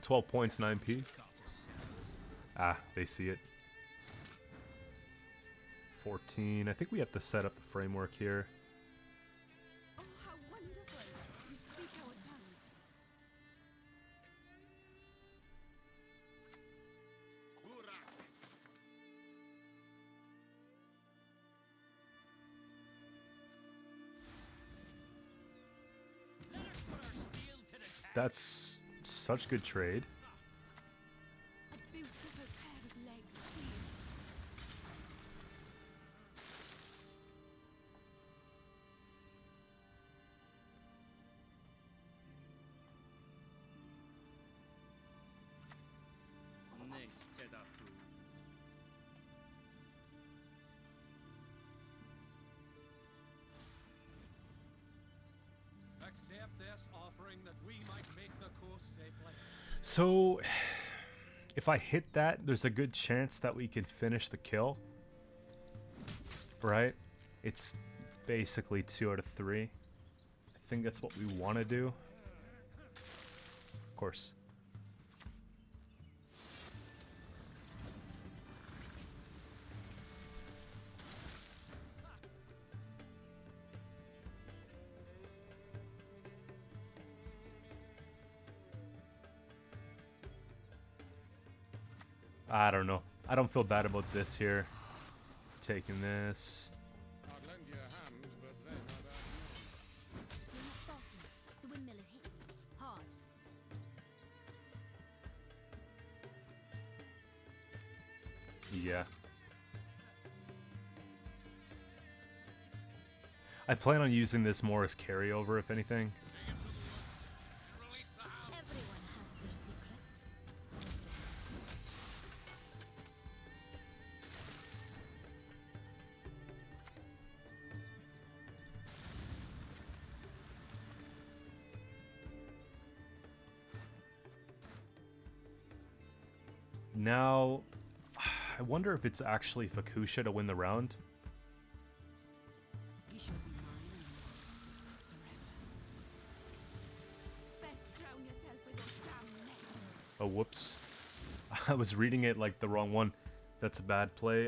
12 points, 9p. Ah, they see it. 14. I think we have to set up the framework here. Oh, how wonderful! You speak our tongue. That's such good trade. A beautiful pair of legs. Accept this offering that we might make the coast safely. So, if I hit that, there's a good chance that we can finish the kill. Right? It's basically 2 out of 3. I think that's what we want to do. Of course. I don't know. I don't feel bad about this here. Taking this. I'd lend you a hand, but then You're not fast enough. The windmill will hit you. Hard. Yeah. I plan on using this more as carryover, if anything. Everyone has their secrets. Now, I wonder if it's actually Fakusha to win the round. You shall be mine forever. Best drown yourself with those damn nets. Oh, whoops. I was reading it like the wrong one. That's a bad play.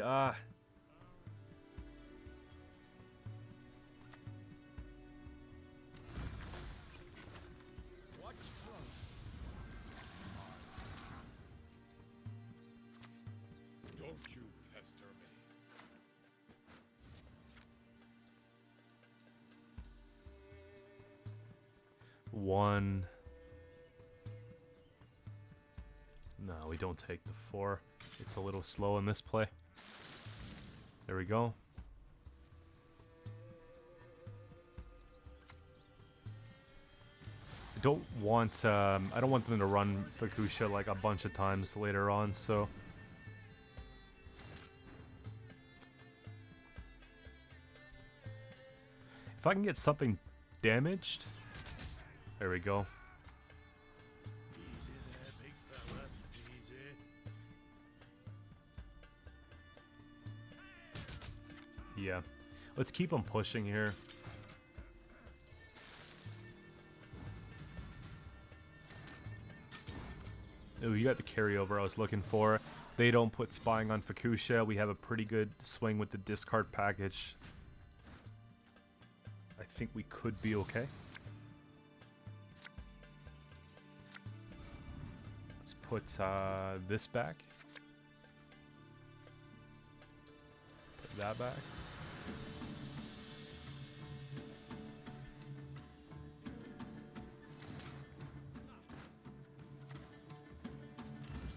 1. No, we don't take the 4. It's a little slow in this play. There we go. I don't want them to run Fukusha like a bunch of times later on, so if I can get something damaged, there we go. Easy there, big fella. Easy. Yeah, let's keep them pushing here. Oh, you got the carryover I was looking for. They don't put spying on Fukusha. We have a pretty good swing with the discard package. I think we could be okay. Let's put this back. Put that back.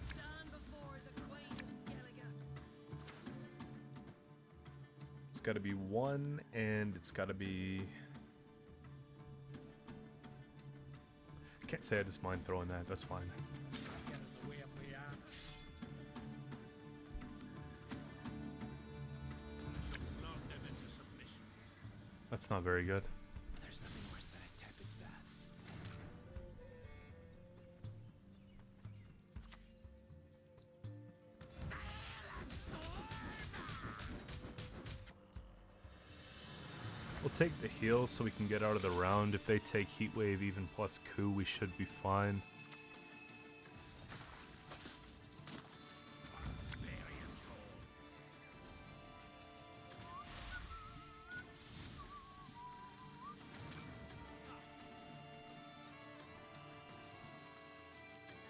Stand before the Queen of Skellige. It's got to be 1, and it's got to be... I can't say I just mind throwing that. That's fine. Get in the way of Brianna. Flog them into submission. That's not very good. There's nothing worse than a tepid bath. We'll take the heal so we can get out of the round. If they take Heatwave even plus coup, we should be fine.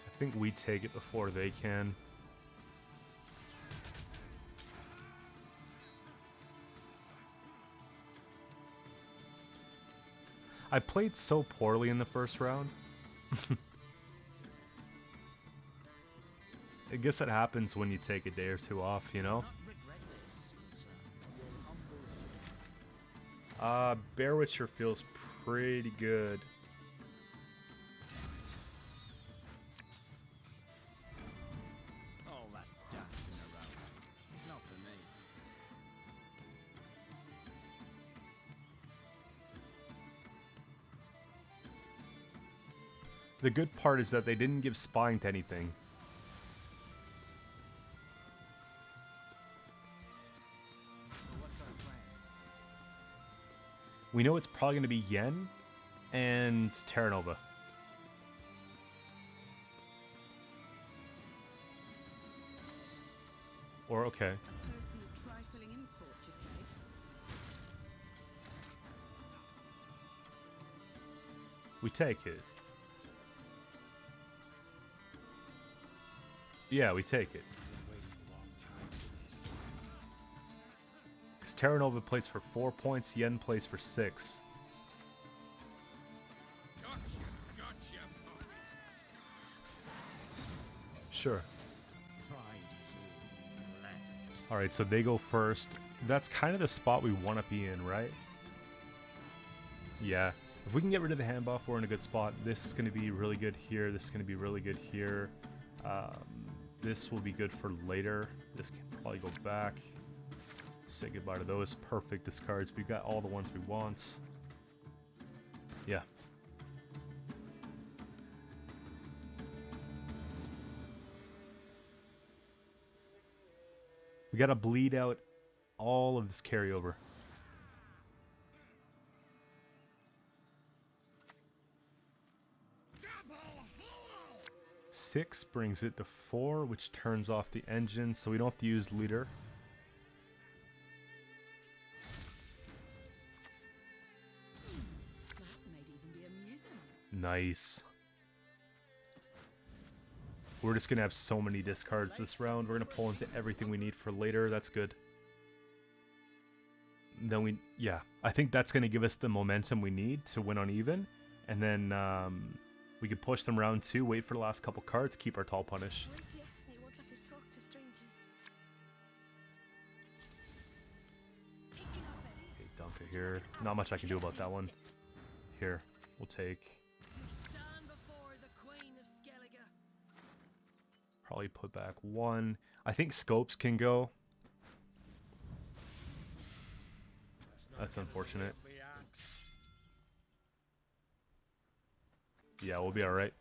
I think we take it before they can. I played so poorly in the first round. I guess it happens when you take a day or two off, you know? Bear Witcher feels pretty good. All that dancing around. It's not for me. The good part is that they didn't give spying to anything. So what's our plan? We know it's probably going to be Yen and Terra Nova. Or, okay. A person of trifling import, you say? We take it. Yeah, we take it. Been waiting a long time for this. Because Terra Nova plays for 4 points, Yen plays for 6. Gotcha, puppy. Sure. Pride is all we've left. Alright, so they go first. That's kind of the spot we want to be in, right? Yeah. If we can get rid of the hand buff, we're in a good spot. This is going to be really good here. This is going to be really good here. This will be good for later. This can probably go back. Say goodbye to those. Perfect discards. We've got all the ones we want. Yeah. We gotta bleed out all of this carryover. Six brings it to 4, which turns off the engine, so we don't have to use leader. That might even be amusing. Nice. We're just gonna have so many discards this round. We're gonna pull into everything we need for later. That's good. Then yeah, I think that's gonna give us the momentum we need to win on even. And then we could push them round 2, wait for the last couple cards, keep our tall punish. Right, yes, they won't let us talk to strangers. Okay, dunk it here. Not much I can do about that one. Here, we'll take. Stand before the Queen of Skellige. Probably put back 1. I think scopes can go. That's unfortunate. Yeah, we'll be alright.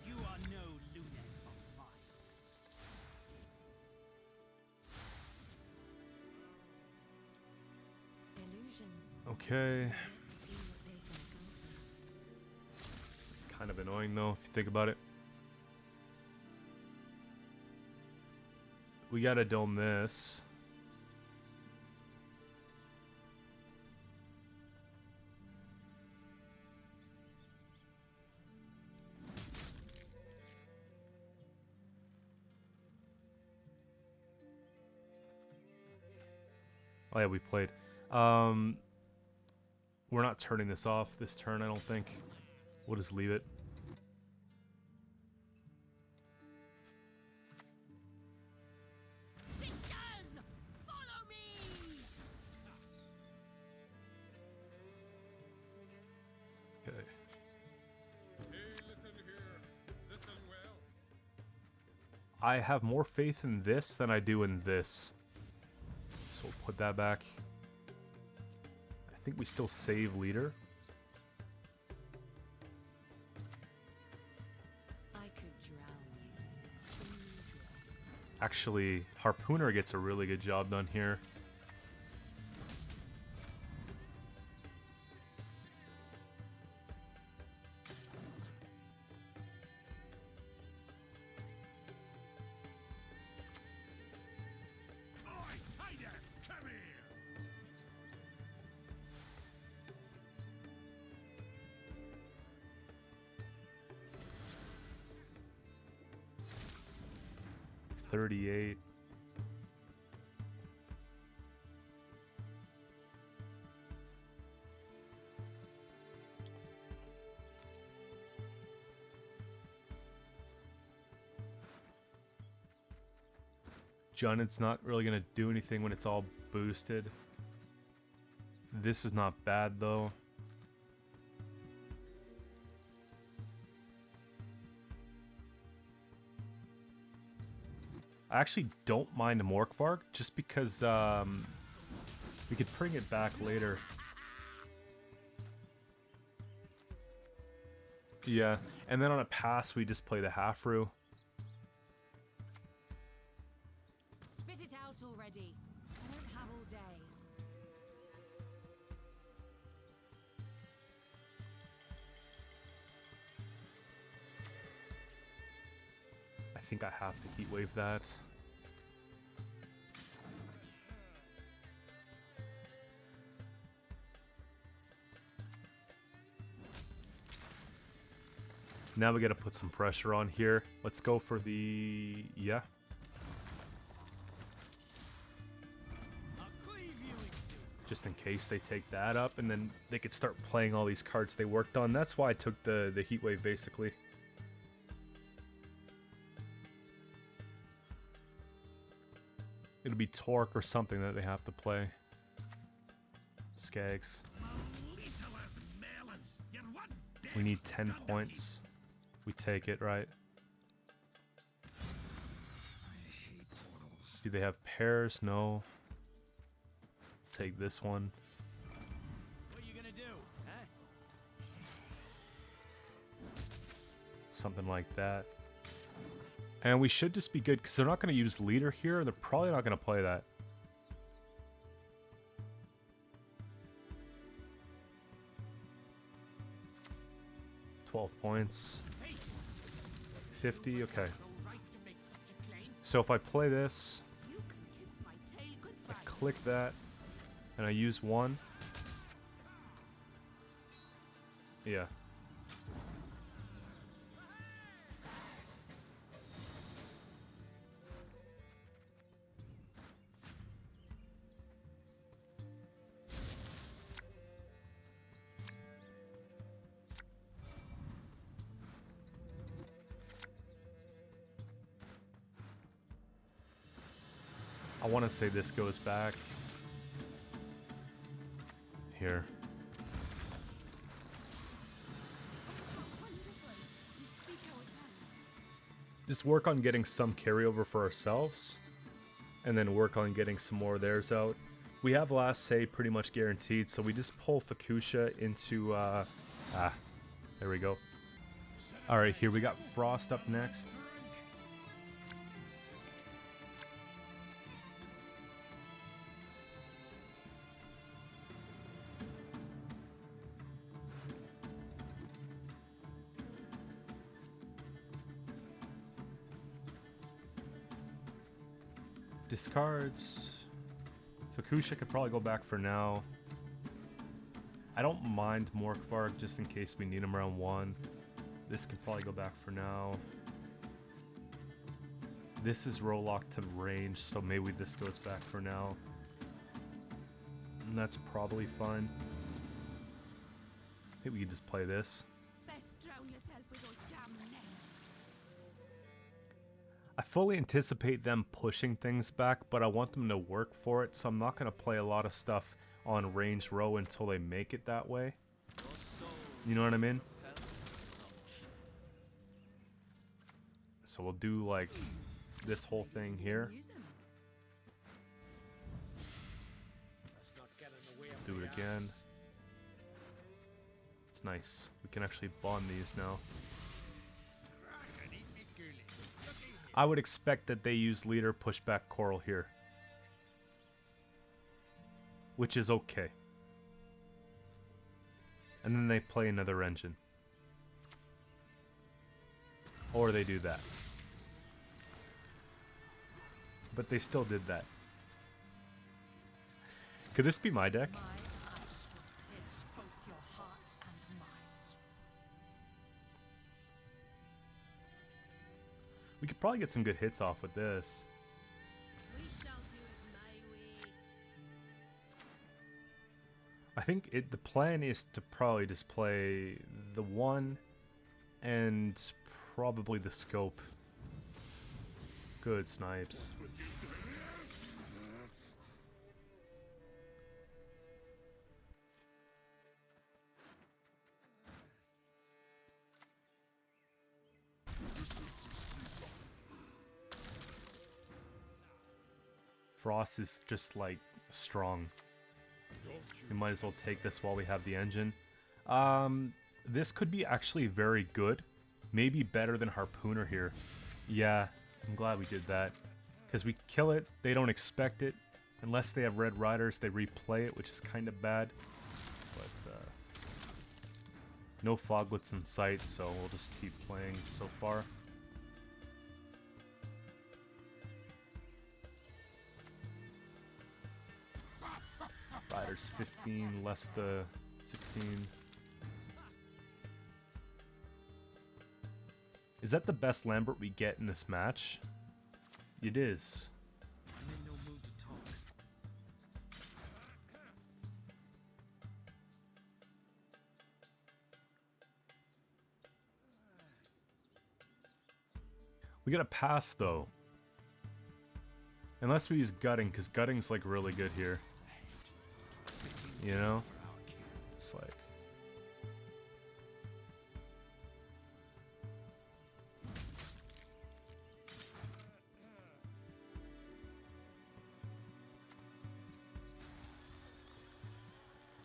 You are no lunatic of mine. Illusions. Okay. Yet to see what they can accomplish. It's kind of annoying though, if you think about it. We gotta dome this. Oh yeah, we played. We're not turning this off this turn, I don't think. We'll just leave it. Sisters, follow me. Okay. Hey, listen here. Listen well. I have more faith in this than I do in this. So we'll put that back. I think we still save leader. I could drown you in a single drop. Actually, Harpooner gets a really good job done here. Oi, hey there, come here. $38. Junnit's not really going to do anything when it's all boosted. This is not bad though. I actually don't mind Morkvarg just because we could bring it back later. Yeah, and then on a pass we just play the Halfroo. Spit it out already. I don't have all day. I think I have to heat wave that. Now we gotta put some pressure on here. Let's go for the... yeah. I'll cleave you in two. Just in case they take that up, and then they could start playing all these cards they worked on. That's why I took the heat wave, basically. It'll be Torque or something that they have to play. Skags. Little melons. You're one We dead need 10 standard points. We take it, right? I hate portals. Do they have pairs? No. Take this one. What are you gonna do, huh? Something like that. And we should just be good, because they're not going to use leader here, and they're probably not going to play that. $12 points. 50, okay. No right to make such a claim. So if I play this, You can kiss my tail I goodbye. click that, and I use one. Yeah. I want to say this goes back. Here. Just work on getting some carryover for ourselves, and then work on getting some more of theirs out. We have last say pretty much guaranteed, so we just pull Fukusha into, there we go. Alright, here we got Frost up next. Discards. Fukusha could probably go back for now. I don't mind Morkvarg just in case we need him around 1. This could probably go back for now. This is Rollock to range, so maybe this goes back for now. And that's probably fine. Maybe we can just play this. Best drown yourself with those damn nets. I fully anticipate them pushing things back, but I want them to work for it, so I'm not going to play a lot of stuff on range row until they make it that way. You know what I mean? So we'll do like this whole thing here. Do it again. It's nice. We can actually bond these now. I would expect that they use leader pushback coral here, which is okay. And then they play another engine. Or they do that. But they still did that. Could this be my deck? My ice will pierce both your hearts and minds. We could probably get some good hits off with this. We shall do it my way. I think the plan is to probably just play the 1 and probably the scope. Good snipes. Frost is just like strong. We might as well take this while we have the engine. This could be actually very good. Maybe better than Harpooner here. Yeah, I'm glad we did that. Because we kill it, they don't expect it. Unless they have Red Riders, they replay it, which is kind of bad. But, no Foglets in sight, so we'll just keep playing so far. Riders 15, less the 16. Is that the best Lambert we get in this match? It is. I'm in no mood to talk. We gotta pass though. Unless we use Gutting, because Gutting's like really good here. You know? It's like...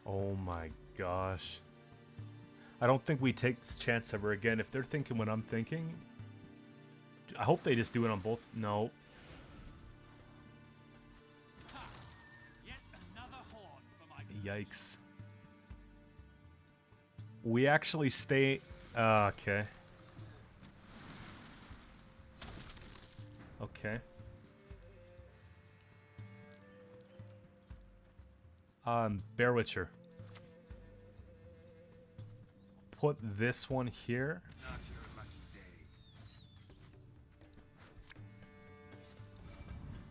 Oh my gosh. I don't think we take this chance ever again. If they're thinking what I'm thinking... I hope they just do it on both... No. Yet another horn for my Yikes. We actually stay... okay. Okay. Bear Witcher. Put this one here. Not your lucky day.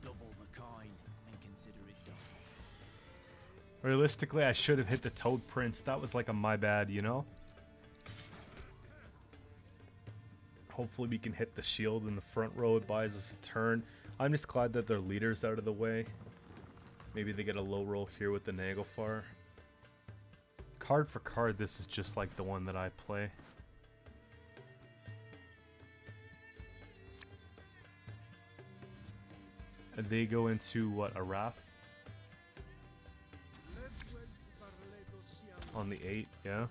double the coin and consider it done. Realistically, I should have hit the Toad Prince. That was like a my bad, you know? Hopefully we can hit the shield in the front row. It buys us a turn. I'm just glad that their leader's out of the way. Maybe they get a low roll here with the Naglfar. Card for card, this is just like the one that I play. And they go into, what, a Wrath? On the 8, yeah.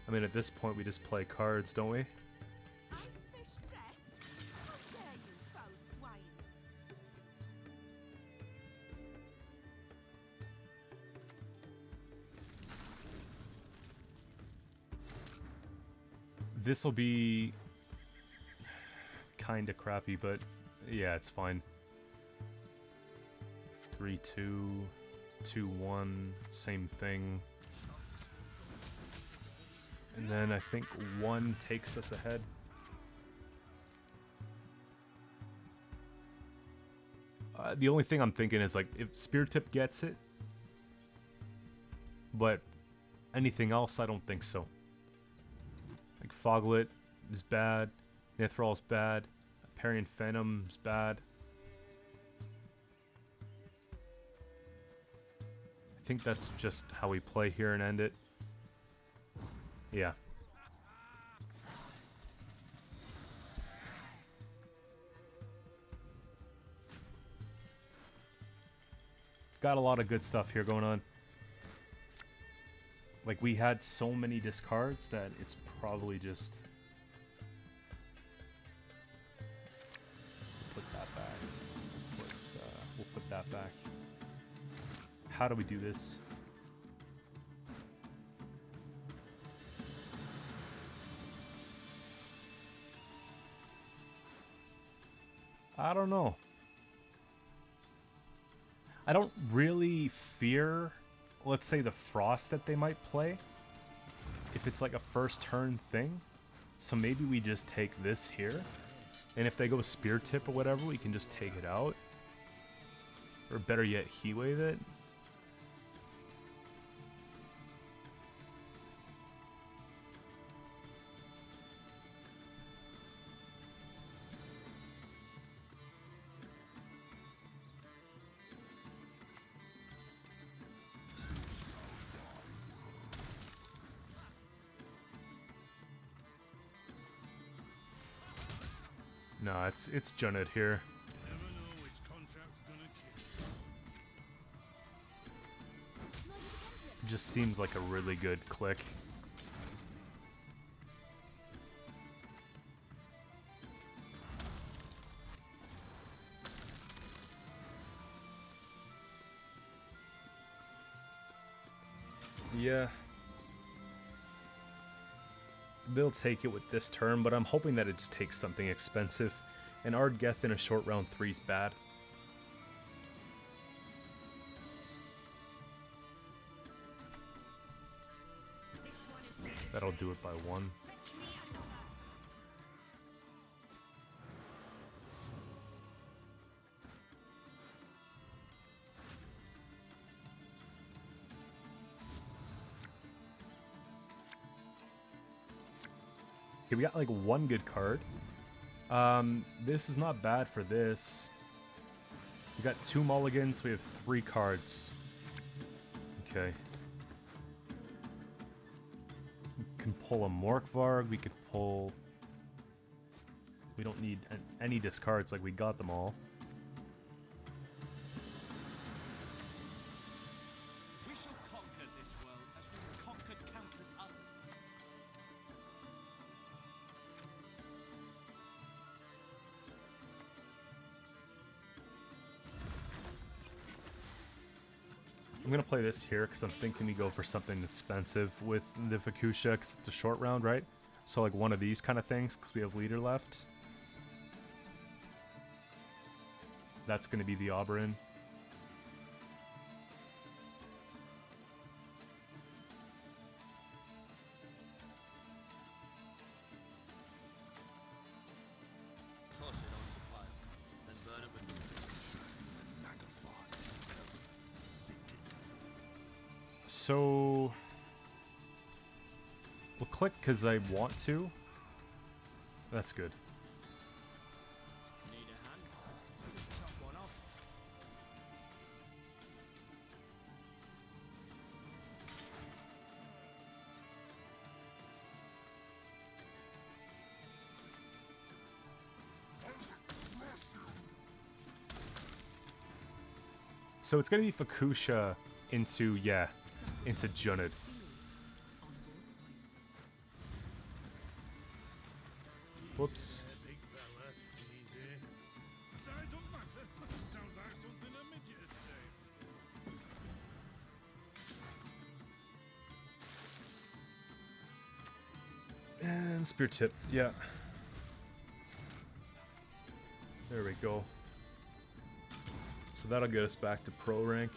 I mean, at this point, we just play cards, don't we? I fish breath. How dare you, foul swine! This will be kind of crappy, but yeah, it's fine. 3-2, 2-1, same thing. And then I think 1 takes us ahead. The only thing I'm thinking is, like, if Spear Tip gets it, but anything else, I don't think so. Like, Foglet is bad, Nithral is bad, Parian Phantom is bad. I think that's just how we play here and end it. Yeah. Got a lot of good stuff here going on. Like, we had so many discards that it's probably just... Put that back. We'll put that back. How do we do this? I don't know. I don't really fear, let's say, the frost that they might play, if it's like a first turn thing. So maybe we just take this here, and if they go Spear Tip or whatever, we can just take it out. Or better yet, Heat Wave it. No, it's Junned here. Never know which contract's gonna kill. It just seems like a really good click. Yeah. They'll take it with this turn, but I'm hoping that it just takes something expensive. And Ardgeth in a short round 3 is bad. That'll do it by 1. Okay, we got like 1 good card. This is not bad for this. We got 2 mulligans, we have 3 cards. Okay. We can pull a Morkvarg, we could pull... We don't need any discards, like we got them all. We shall conquer this world as we've conquered countless others. I'm gonna play this here because I'm thinking we go for something expensive with the Fukusha because it's a short round, right? So like one of these kind of things because we have leader left. That's gonna be the Oberyn. Toss it onto the pile, then burn it with the So click because I want to. That's good. Need a hand? Just chop one off. So it's gonna be Fukusha into, yeah, into Junned. Whoops. Big fella, easy. Sorry, don't matter. Sounds like something a midget would say. And spear tip, yeah. There we go. So that'll get us back to pro rank.